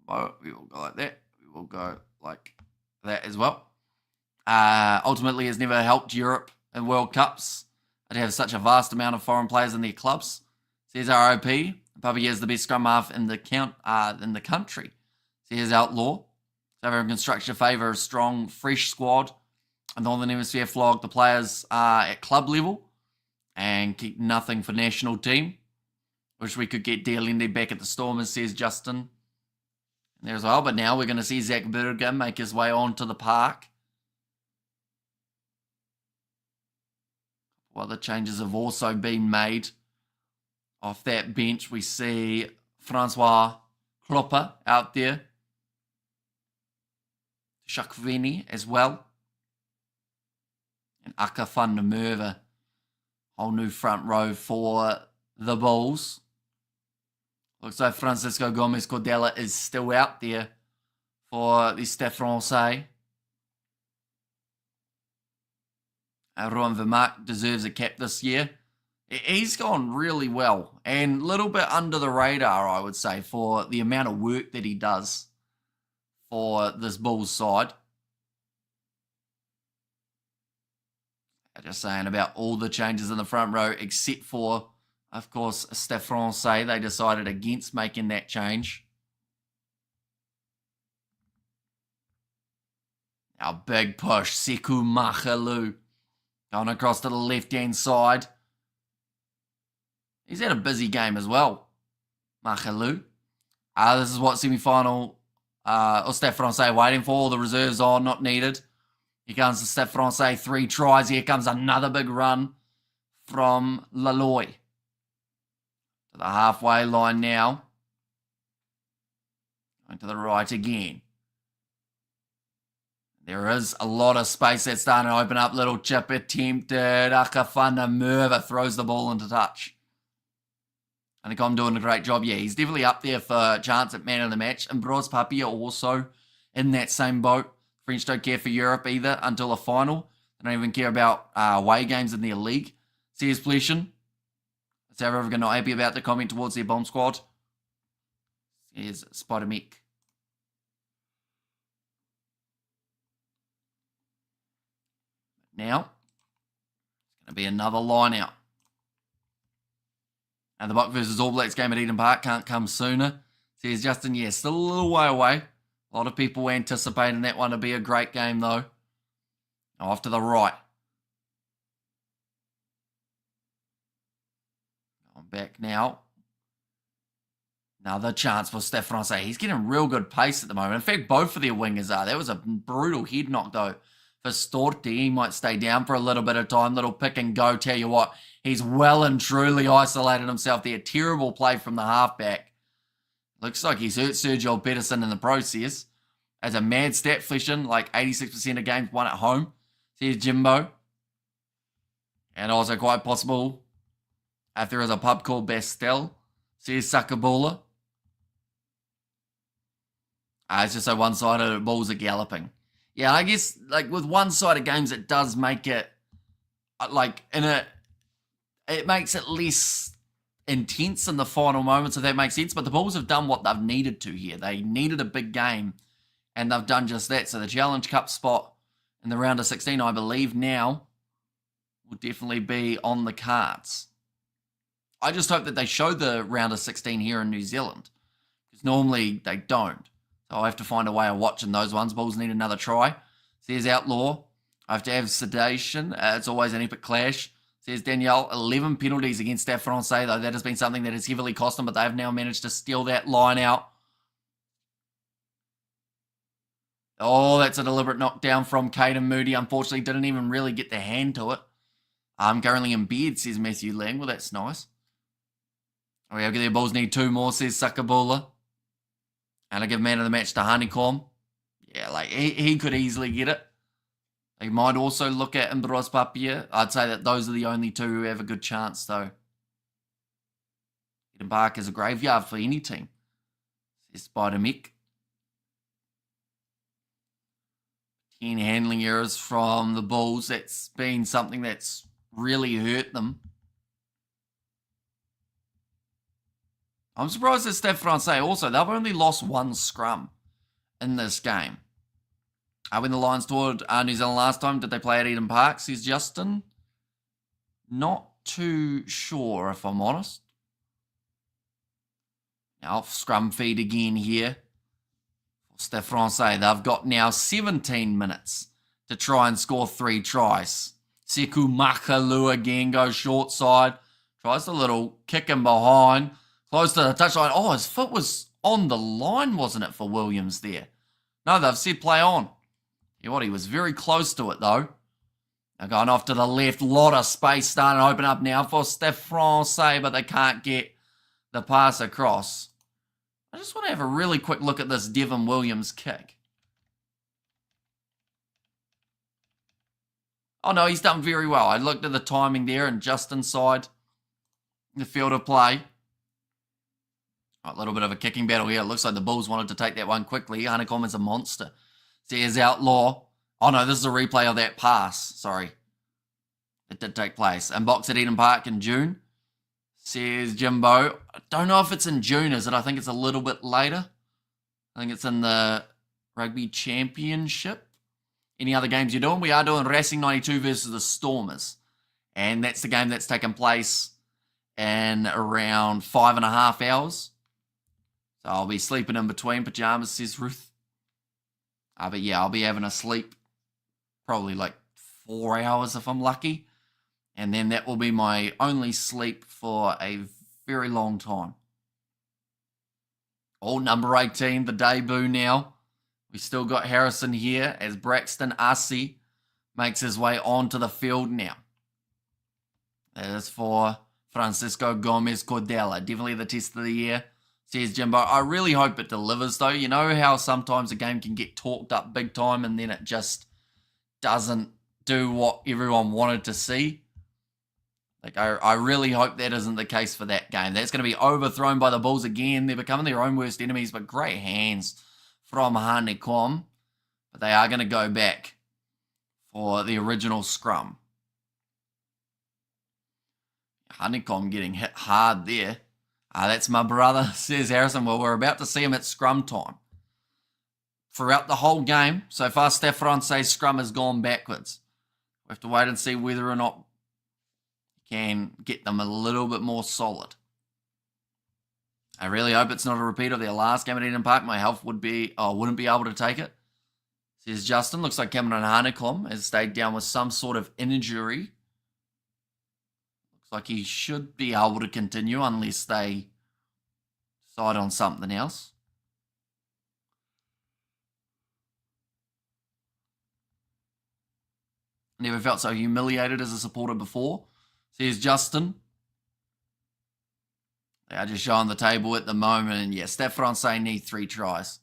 Oh, we will go like that. We will go like that as well. Ultimately has never helped Europe in World Cups to have such a vast amount of foreign players in their clubs. Says ROP. Papier is the best scrum half in the country. Says Outlaw. South African structure favour a strong, fresh squad Northern Hemisphere flog the players at club level and keep nothing for national team. Wish we could get Dealende back at the Stormers, says Justin. There as well, but now we're going to see Zach Berger make his way onto the park. Other changes have also been made. Off that bench, we see Francois Klopper out there. Shakveni as well. And Aka van der Merwe. Whole new front row for the Bulls. Looks like Francisco Gomez Cordella is still out there for the Stade Francais. Rowan Vermaak deserves a cap this year. He's gone really well and a little bit under the radar, I would say, for the amount of work that he does for this Bulls side. Just saying about all the changes in the front row, except for, of course, Stade Francais. They decided against making that change. Our big push, Sekou Machalou. Going across to the left-hand side. He's had a busy game as well, Machalou. This is what semi-final, Stade Francais waiting for. All the reserves on, not needed. Here comes the Stade Francais, 3 tries. Here comes another big run from Laloy. To the halfway line now. Going to the right again. There is a lot of space that's starting to open up. Little chip attempted. Aka van der Merwe throws the ball into touch. I think I'm doing a great job. Yeah, he's definitely up there for chance at man of the match. And Bros Papia also in that same boat. French don't care for Europe either until the final. They don't even care about away games in their league. Says Fleshin. South Africa not happy about the comment towards their bomb squad. Says Spider-Mick. Now, it's going to be another line out. And the Buck versus All Blacks game at Eden Park can't come sooner. Says Justin, yeah, still a little way away. A lot of people anticipating that one to be a great game, though. Off to the right. Going back now. Another chance for Stade Francais. He's getting real good pace at the moment. In fact, both of their wingers are. That was a brutal head knock, though. For Storti, he might stay down for a little bit of time. Little pick and go. Tell you what, he's well and truly isolated himself there. Terrible play from the halfback. Looks like he's hurt Sergio Pedersen in the process. As a mad stat, Fleshin, like 86% of games won at home. Here's Jimbo. And also quite possible, if there is a pub called Bastel. Here's Sakabula. It's just so one-sided, Bulls are galloping. Yeah, I guess like with one-sided games, it does make it like it makes it less intense in the final moments, if that makes sense. But the Bulls have done what they've needed to here. They needed a big game, and they've done just that. So the Challenge Cup spot in the round of 16, I believe now, will definitely be on the cards. I just hope that they show the round of 16 here in New Zealand, because normally they don't. So I have to find a way of watching those ones. Bulls need another try. Says Outlaw. I have to have sedation. It's always an epic clash. Says Danielle. 11 penalties against Stade Francais, though. That has been something that has heavily cost them, but they have now managed to steal that line out. Oh, that's a deliberate knockdown from Caden Moody. Unfortunately, didn't even really get the hand to it. I'm currently in bed, says Matthew Lang. Well, that's nice. Oh, yeah, the Bulls need 2 more, says Sakabula. And I give man of the match to Heineken. Yeah, like he could easily get it. They might also look at Mbros Papia. I'd say that those are the only 2 who have a good chance, though. Eden Park is a graveyard for any team, says Spider-Mick. 10 handling errors from the Bulls. That's been something that's really hurt them. I'm surprised at Stade Francais also. They've only lost 1 scrum in this game. When the Lions toured New Zealand last time, did they play at Eden Park, says Justin? Not too sure, if I'm honest. Now, scrum feed again here. Stade Francais, they've got now 17 minutes to try and score 3 tries. Seku Makalu again goes short side. Tries a little kick in behind. Close to the touchline. Oh, his foot was on the line, wasn't it, for Williams there? No, they've said play on. Yeah, what, he was very close to it, though. Now going off to the left. Lot of space starting to open up now for STADE Francais, but they can't get the pass across. I just want to have a really quick look at this Devon Williams kick. Oh, no, he's done very well. I looked at the timing there and just inside the field of play. A little bit of a kicking battle here. It looks like the Bulls wanted to take that one quickly. Heineken is a monster. Says Outlaw. Oh, no, this is a replay of that pass. Sorry. It did take place. And box at Eden Park in June. Says Jimbo. I don't know if it's in June, is it? I think it's a little bit later. I think it's in the Rugby Championship. Any other games you're doing? We are doing Racing 92 versus the Stormers. And that's the game that's taken place in around 5.5 hours. So I'll be sleeping in between pajamas, says Ruth. But yeah, I'll be having a sleep. Probably like 4 hours if I'm lucky. And then that will be my only sleep for a very long time. Oh, number 18, the debut now. We still got Harrison here as Braxton Asi makes his way onto the field now. That is for Francisco Gomez Cordella. Definitely the test of the year, says Jimbo. I really hope it delivers, though. You know how sometimes a game can get talked up big time and then it just doesn't do what everyone wanted to see? Like, I really hope that isn't the case for that game. That's going to be overthrown by the Bulls again. They're becoming their own worst enemies, but great hands from Heineken. But they are going to go back for the original scrum. Heineken getting hit hard there. That's my brother, says Harrison. Well, we're about to see him at scrum time. Throughout the whole game, so far STADE Francais scrum has gone backwards. We have to wait and see whether or not we can get them a little bit more solid. I really hope it's not a repeat of their last game at Eden Park. My health wouldn't be able to take it, says Justin. Looks like Cameron Heineken has stayed down with some sort of injury. Looks like he should be able to continue unless they decide on something else. Never felt so humiliated as a supporter before, says Justin. They are just showing the table at the moment. And yes, STADE Francais need 3 tries.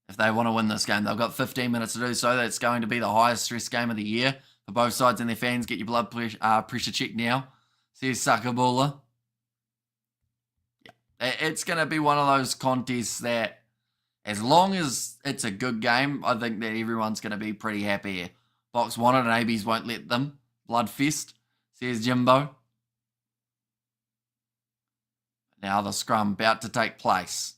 If they want to win this game, they've got 15 minutes to do so. That's going to be the highest stress game of the year for both sides and their fans. Get your blood pressure checked now, says Sakabula. Yeah, it's going to be one of those contests that as long as it's a good game, I think that everyone's going to be pretty happy here. Box wanted and ABs won't let them. Bloodfest, says Jimbo. Now the scrum about to take place.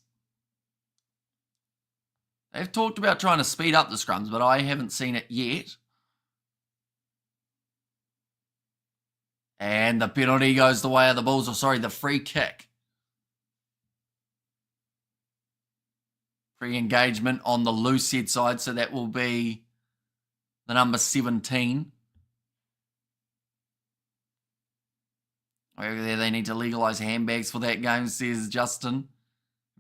They've talked about trying to speed up the scrums, but I haven't seen it yet. And the penalty goes the way of the Bulls. The free kick. Free engagement on the loose head side, so that will be the number 17. Over there, they need to legalise handbags for that game, says Justin.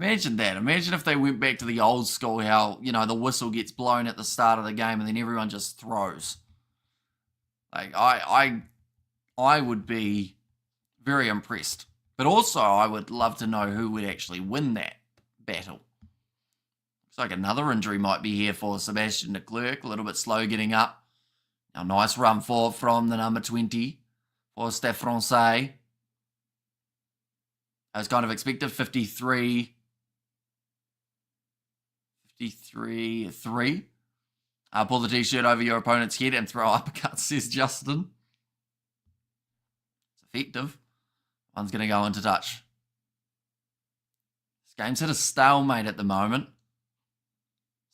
Imagine that. Imagine if they went back to the old school, how, you know, the whistle gets blown at the start of the game and then everyone just throws. Like, I would be very impressed. But also, I would love to know who would actually win that battle. Looks like another injury might be here for Sebastian de Klerk. A little bit slow getting up. Now, nice run forward from the number 20 for STADE Francais. As kind of expected, 53-3. Pull the t-shirt over your opponent's head and throw uppercuts, says Justin. It's effective. One's going to go into touch. This game's hit a stalemate at the moment.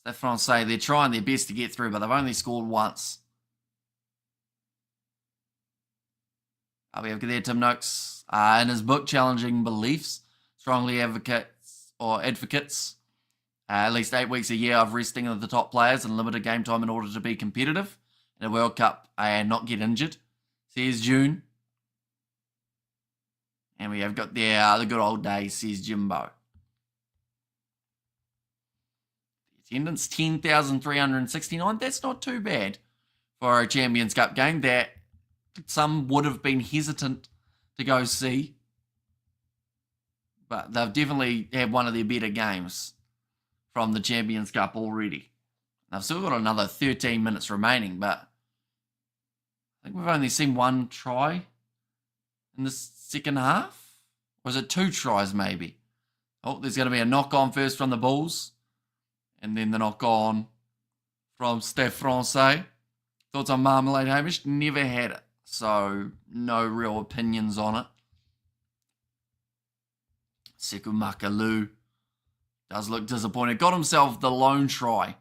STADE Francais, they're trying their best to get through, but they've only scored once. We have there Tim Noakes in his book, Challenging Beliefs, strongly advocates At least 8 weeks a year of resting of the top players and limited game time in order to be competitive in a World Cup and not get injured. Says June. And we have got the good old days, says Jimbo. The attendance, 10,369. That's not too bad for a Champions Cup game that some would have been hesitant to go see. But they've definitely had one of their better games from the Champions Cup already. They've still got another 13 minutes remaining, but I think we've only seen one try in the second half. Or is it 2 tries maybe? Oh, there's going to be a knock-on first from the Bulls. And then the knock-on from STADE Francais. Thoughts on Marmalade, Hamish? Never had it. So, no real opinions on it. Sekou Makalu does look disappointed. Got himself the lone try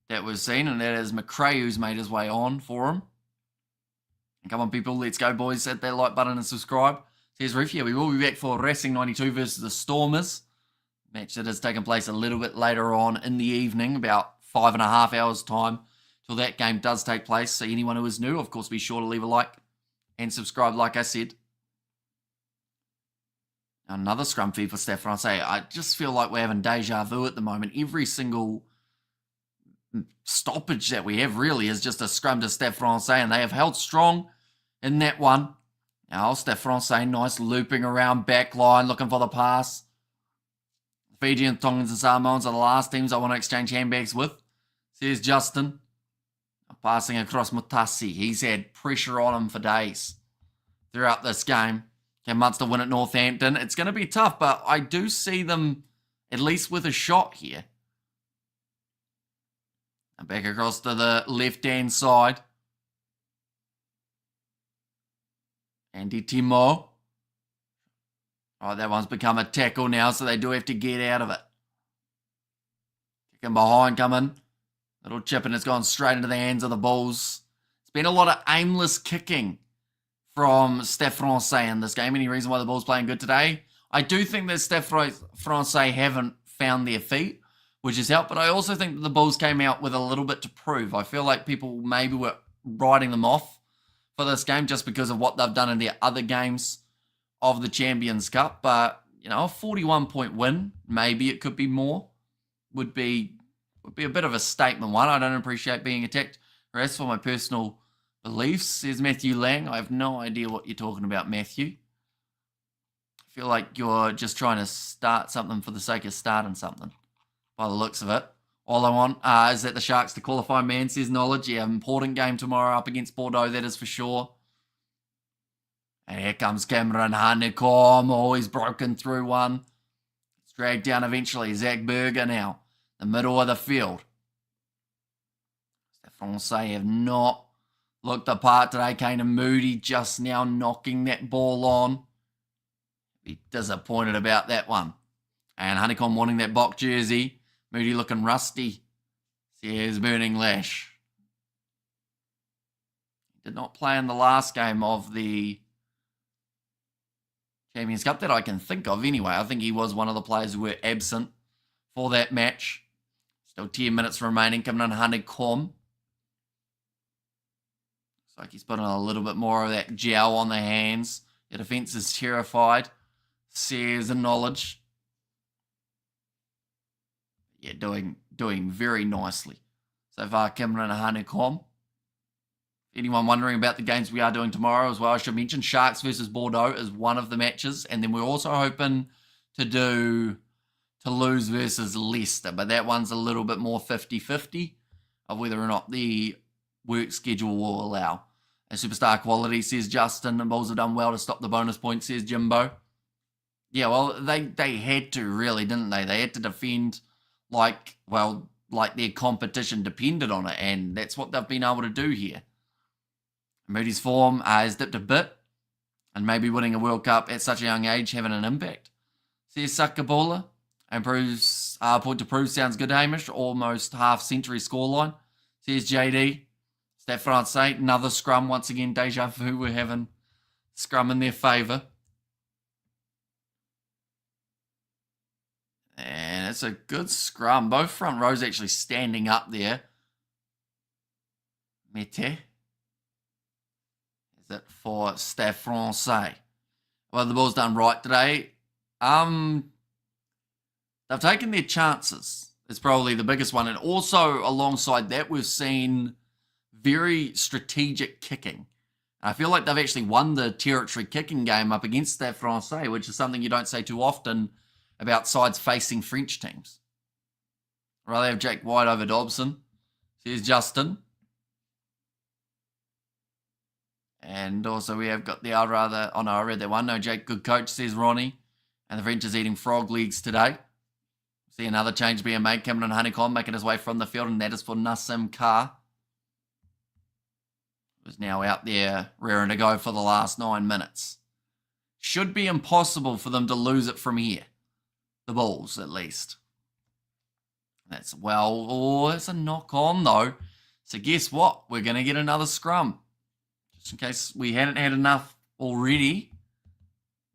that was seen, and that is McRae who's made his way on for him. And come on, people, let's go, boys. Hit that like button and subscribe. Says Reef, yeah, we will be back for Racing 92 versus the Stormers. Match that has taken place a little bit later on in the evening, about 5.5 hours time till that game does take place. So anyone who is new, of course, be sure to leave a like and subscribe, like I said. Another scrum feed for STADE Francais. I just feel like we're having deja vu at the moment. Every single stoppage that we have really is just a scrum to STADE Francais, and they have held strong in that one. Now, STADE Francais, nice looping around back line, looking for the pass. Fiji and Tongans and Samoans are the last teams I want to exchange handbags with, says Justin. Passing across Mutasi. He's had pressure on him for days throughout this game. Can Munster win at Northampton? It's going to be tough, but I do see them at least with a shot here. And back across to the left-hand side. Andy Timo. Oh, that one's become a tackle now, so they do have to get out of it. Kicking behind, coming. Little chip, and it's gone straight into the hands of the Bulls. It's been a lot of aimless kicking from STADE Francais in this game. Any reason why the Bulls playing good today? I do think that STADE Francais haven't found their feet, which has helped, but I also think that the Bulls came out with a little bit to prove. I feel like people maybe were writing them off for this game just because of what they've done in their other games of the Champions Cup, but, you know, a 41-point win, maybe it could be more, would be a bit of a statement one. I don't appreciate being attacked. As for my personal beliefs, says Matthew Lang. I have no idea what you're talking about, Matthew. I feel like you're just trying to start something for the sake of starting something, by the looks of it. All I want is that the Sharks to qualify, man, says Knowledge. Yeah, important game tomorrow up against Bordeaux, that is for sure. And here comes Cameron Heineken. Oh, he's broken through one. It's dragged down eventually. Zach Berger now. The middle of the field. STADE Francais have not looked apart today. Kane and Moody just now knocking that ball on. Be disappointed about that one. And Heineken wanting that Bok jersey. Moody looking rusty. Here's Burning Lash. Did not play in the last game of the Champions Cup that I can think of anyway. I think he was one of the players who were absent for that match. Still 10 minutes remaining. Coming in Heineken. Looks like he's putting a little bit more of that gel on the hands. The defence is terrified. Says the Knowledge. Yeah, doing very nicely so far, Cameron and Heineken. Anyone wondering about the games we are doing tomorrow as well, I should mention Sharks versus Bordeaux is one of the matches. And then we're also hoping to do Toulouse versus Leicester. But that one's a little bit more 50-50 of whether or not the work schedule will allow. And superstar quality, says Justin. The Bulls have done well to stop the bonus points, says Jimbo. Yeah, well, they had to really, didn't they? They had to defend like their competition depended on it. And that's what they've been able to do here. Moody's form has dipped a bit, and maybe winning a World Cup at such a young age having an impact. Says Sakabola, and proves point to prove sounds good, Hamish. Almost half-century scoreline. Says JD. STADE Francais, another scrum once again. Deja vu, we're having scrum in their favour. And It's a good scrum. Both front rows actually standing up there. Mete. Is it for Stade Francais? Well, the Bulls done right today. They've taken their chances. It's probably the biggest one. And also alongside that, we've seen very strategic kicking. I feel like they've actually won the territory kicking game up against Stade Francais, which is something you don't say too often about sides facing French teams. Right, they have Jake White over Dobson. Here's Justin. And also we have got the other, I read that one. No, Jake, good coach, says Ronnie. And the French is eating frog legs today. See another change being made. Cameron Heineken making his way from the field, and that is for Nassim Carr. Who's now out there raring to go for the last 9 minutes. Should be impossible for them to lose it from here. The Bulls, at least. That's, it's a knock on, though. So guess what? We're going to get another scrum. Just in case we hadn't had enough already,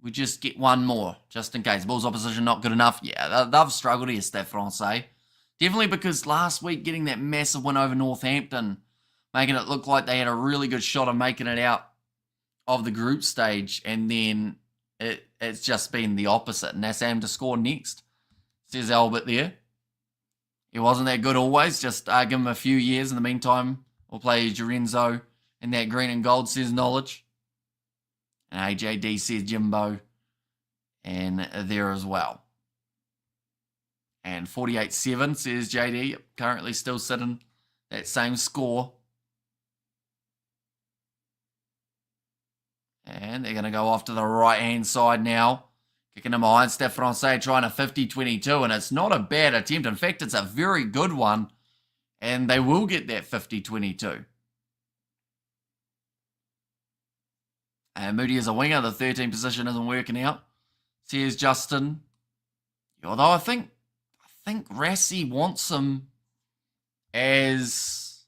we just get one more, just in case. Bulls opposition not good enough. Yeah, they've struggled here, Stade Francais. Definitely because last week getting that massive win over Northampton, making it look like they had a really good shot of making it out of the group stage, and then it's just been the opposite. And that's aim to score next, says Albert there. He wasn't that good always, just give him a few years. In the meantime, we'll play Lorenzo in that green and gold, says Knowledge. And AJD says Jimbo, and there as well. And 48-7 says JD, currently still sitting that same score. And they're going to go off to the right-hand side now. Kicking him behind, Stade Francais trying a 50-22, and it's not a bad attempt. In fact, it's a very good one, and they will get that 50-22. And Moody is a winger. The 13 position isn't working out, says Justin. Although I think Rassi wants him as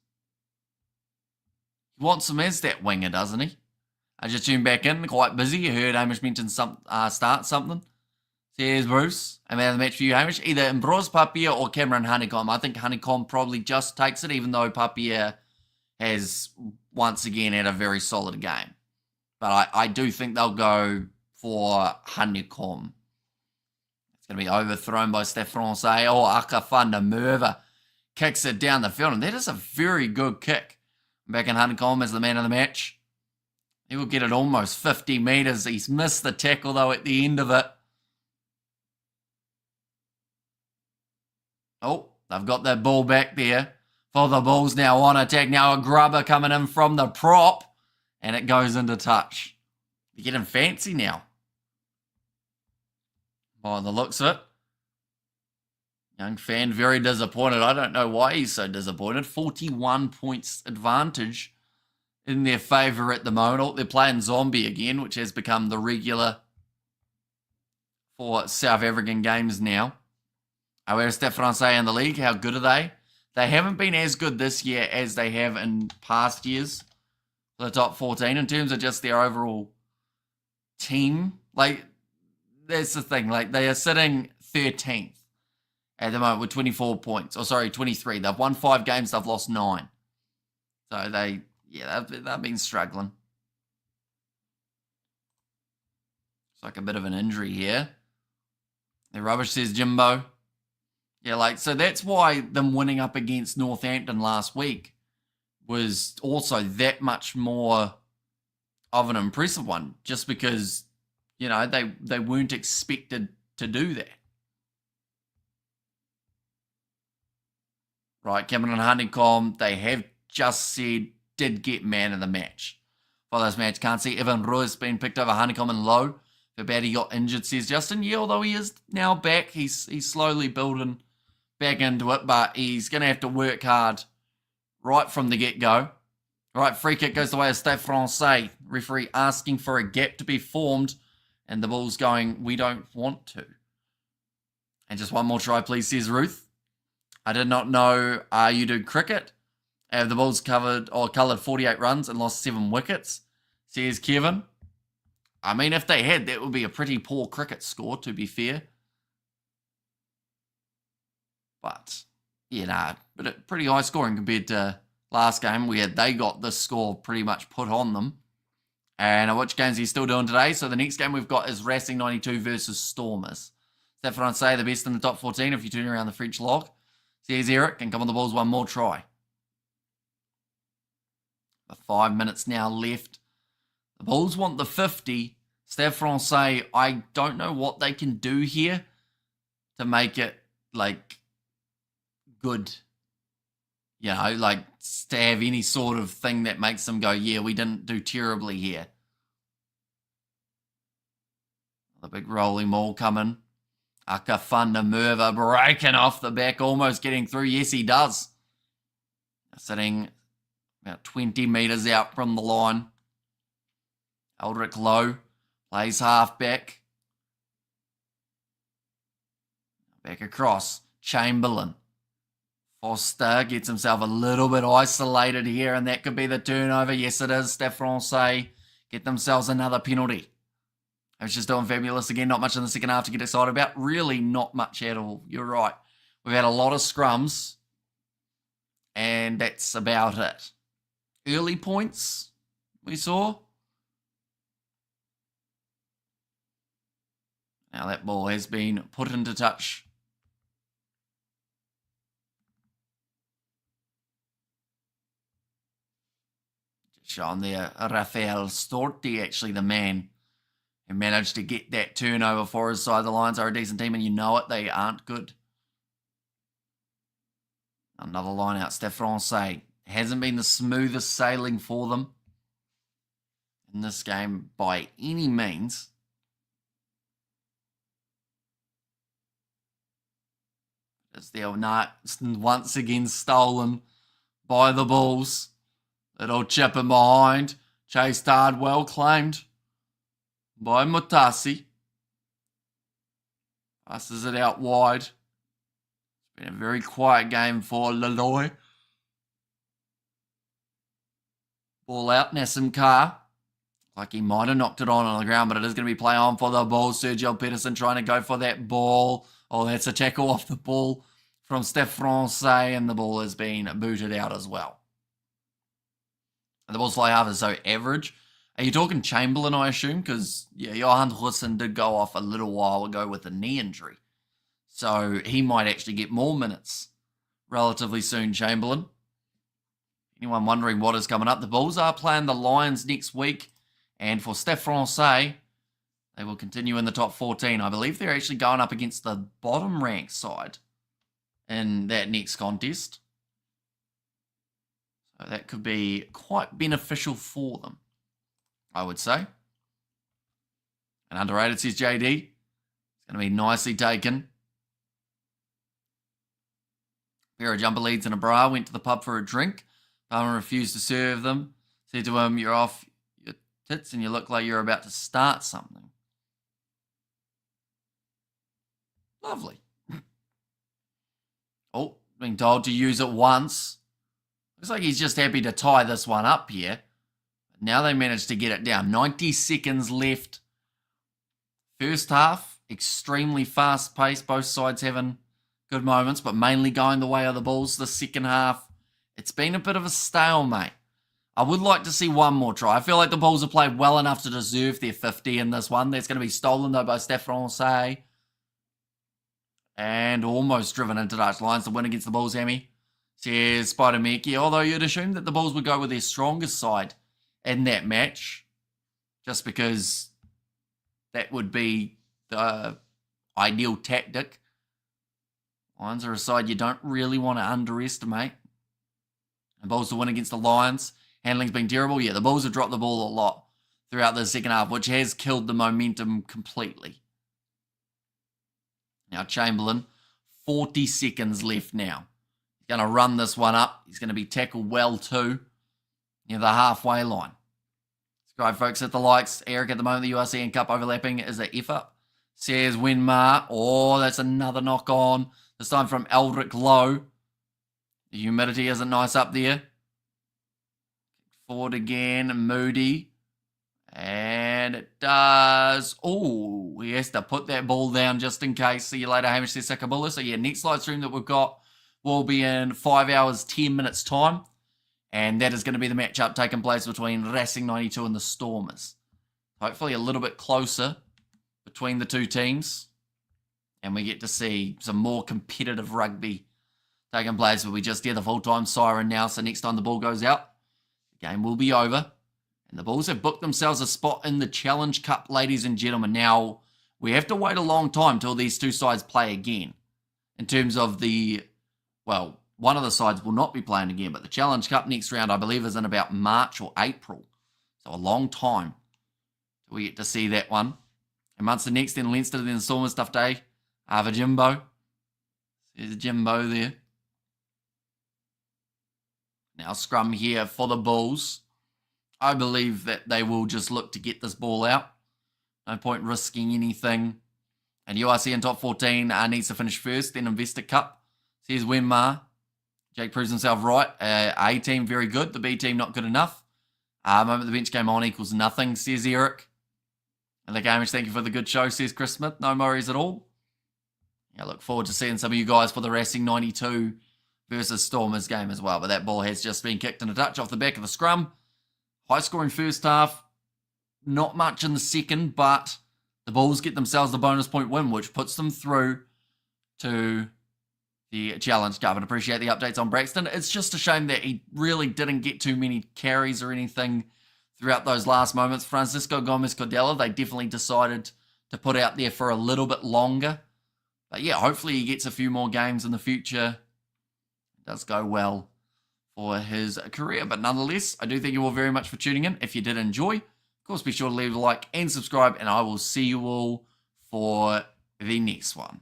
that winger, doesn't he? I just tuned back in, quite busy. You heard Hamish mention start something. Says Bruce. And man of the match for you, Hamish. Either Ambrose Papier or Cameron Heineken. I think Heineken probably just takes it, even though Papier has once again had a very solid game. But I do think they'll go for Heineken. It's going to be overthrown by Stade Francais. Oh, Akafanda Merva kicks it down the field. And that is a very good kick. Back in Heineken as the man of the match. He will get it almost 50 metres. He's missed the tackle, though, at the end of it. Oh, they've got that ball back there for the Bulls now on attack. Now a grubber coming in from the prop. And it goes into touch. You're getting fancy now. By the looks of it. Young fan very disappointed. I don't know why he's so disappointed. 41 points advantage in their favour at the moment. Oh, they're playing Zombie again, which has become the regular for South African games now. Whereas Stade Francais in the league, how good are they? They haven't been as good this year as they have in past years. The top 14 in terms of just their overall team. Like, that's the thing. Like, they are sitting 13th at the moment with 24 points. 23. They've won 5 games. They've lost 9. So they've been struggling. It's like a bit of an injury here. The rubbish, says Jimbo. Yeah, so that's why them winning up against Northampton last week was also that much more of an impressive one, just because, they weren't expected to do that. Right, Cameron Heineken, they have just said, did get man of the match for this match. Can't see Evan Ruiz being picked over Heineken and low. For bad he got injured, says Justin. Yeah, although he is now back, he's slowly building back into it, but he's going to have to work hard right from the get-go. Right, free kick goes the way of Stade Francais. Referee asking for a gap to be formed, and the Bulls going, we don't want to. And just one more try, please, says Ruth. I did not know you do cricket. Have the Bulls coloured 48 runs and lost 7 wickets, says Kevin. I mean, if they had, that would be a pretty poor cricket score, to be fair. But, but pretty high scoring compared to last game where they got this score pretty much put on them. And which games are you still doing today? So the next game we've got is Racing 92 versus Stormers. Stade Francais, the best in the top 14 if you turn around the French log. So here's Eric, can come on the Bulls one more try. 5 minutes now left. The Bulls want the 50. Stade Francais, I don't know what they can do here to make it, good. To have any sort of thing that makes them go, yeah, we didn't do terribly here. The big rolling ball coming. Akafunda Merva breaking off the back, almost getting through. Yes, he does. Sitting about 20 metres out from the line. Eldrick Lowe plays half back. Back across. Chamberlain. Foster gets himself a little bit isolated here, and that could be the turnover. Yes, it is. Stade Francais get themselves another penalty. I was just doing fabulous again. Not much in the second half to get excited about. Really not much at all. You're right. We've had a lot of scrums, and that's about it. Early points we saw. Now that ball has been put into touch. Shown there, Rafael Storti, actually the man who managed to get that turnover for his side. The Lions are a decent team, and you know it, they aren't good. Another line out, Stade Francais. Hasn't been the smoothest sailing for them in this game by any means. It's there, once again stolen by the Bulls. Little chip in behind. Chased hard, well claimed by Mutasi. Passes it out wide. It's been a very quiet game for Laloy. Ball out, Nassim Carr. Like he might have knocked it on the ground, but it is going to be play on for the Bulls. Sergio Pedersen trying to go for that ball. Oh, that's a tackle off the ball from Stade Francais, and the ball has been booted out as well. The Bulls fly half is so average. Are you talking Chamberlain, I assume? Because, Johan Husson did go off a little while ago with a knee injury. So he might actually get more minutes relatively soon, Chamberlain. Anyone wondering what is coming up? The Bulls are playing the Lions next week. And for Stade Francais, they will continue in the top 14. I believe they're actually going up against the bottom ranked side in that next contest. So that could be quite beneficial for them, I would say. And underrated, says JD. It's going to be nicely taken. Pair of jumper leads and a bra went to the pub for a drink. Palmer refused to serve them. Said to him, "You're off your tits and you look like you're about to start something." Lovely. Oh, being told to use it once. Looks like he's just happy to tie this one up here. Now they managed to get it down. 90 seconds left. First half, extremely fast pace. Both sides having good moments, but mainly going the way of the Bulls. The second half, it's been a bit of a stalemate. I would like to see one more try. I feel like the Bulls have played well enough to deserve their 50 in this one. That's going to be stolen, though, by Stade Francais. And almost driven into Dutch Lions to win against the Bulls, Hammy. Says Spider-Mickey, although you'd assume that the Bulls would go with their strongest side in that match, just because that would be the ideal tactic. Lions are a side you don't really want to underestimate. The Bulls to win against the Lions. Handling's been terrible. Yeah, the Bulls have dropped the ball a lot throughout the second half, which has killed the momentum completely. Now Chamberlain, 40 seconds left now. He's going to run this one up. He's going to be tackled well too, near the halfway line. Subscribe, folks, hit the likes. Eric, at the moment, the URC and Cup overlapping is a F-up. Says Winmar. Oh, that's another knock on. This time from Eldrick Lowe. The humidity isn't nice up there. Forward again, Moody. And it does. Oh, he has to put that ball down just in case. See you later, Hamish Sakabulla. So yeah, next live stream that we've got will be in 5 hours, 10 minutes time. And that is going to be the matchup taking place between Racing 92 and the Stormers. Hopefully a little bit closer between the two teams. And we get to see some more competitive rugby taking place. But we just hear the full-time siren now. So next time the ball goes out, the game will be over. And the Bulls have booked themselves a spot in the Challenge Cup, ladies and gentlemen. Now, we have to wait a long time till these two sides play again. In terms of the, well, one of the sides will not be playing again, but the Challenge Cup next round, I believe, is in about March or April. So a long time till we get to see that one. And Munster next, then Leinster, then the Stormers stuff day. For Jimbo. There's Jimbo there. Now scrum here for the Bulls. I believe that they will just look to get this ball out. No point risking anything. And URC in top 14 needs to finish first, then Investec Cup. Says Wenmar. Jake proves himself right. A team, very good. The B team, not good enough. Moment the bench came on equals nothing, says Eric. And the game, thank you for the good show, says Chris Smith. No worries at all. I look forward to seeing some of you guys for the Racing 92 versus Stormers game as well. But that ball has just been kicked in a touch off the back of the scrum. High scoring first half, not much in the second, but the Bulls get themselves the bonus point win, which puts them through to the Challenge Cup. And appreciate the updates on Braxton. It's just a shame that he really didn't get too many carries or anything throughout those last moments. Francisco Gomez Cordella, they definitely decided to put out there for a little bit longer. But yeah, hopefully he gets a few more games in the future. It does go well for his career. But nonetheless, I do thank you all very much for tuning in. If you did enjoy, of course, be sure to leave a like and subscribe, and I will see you all for the next one.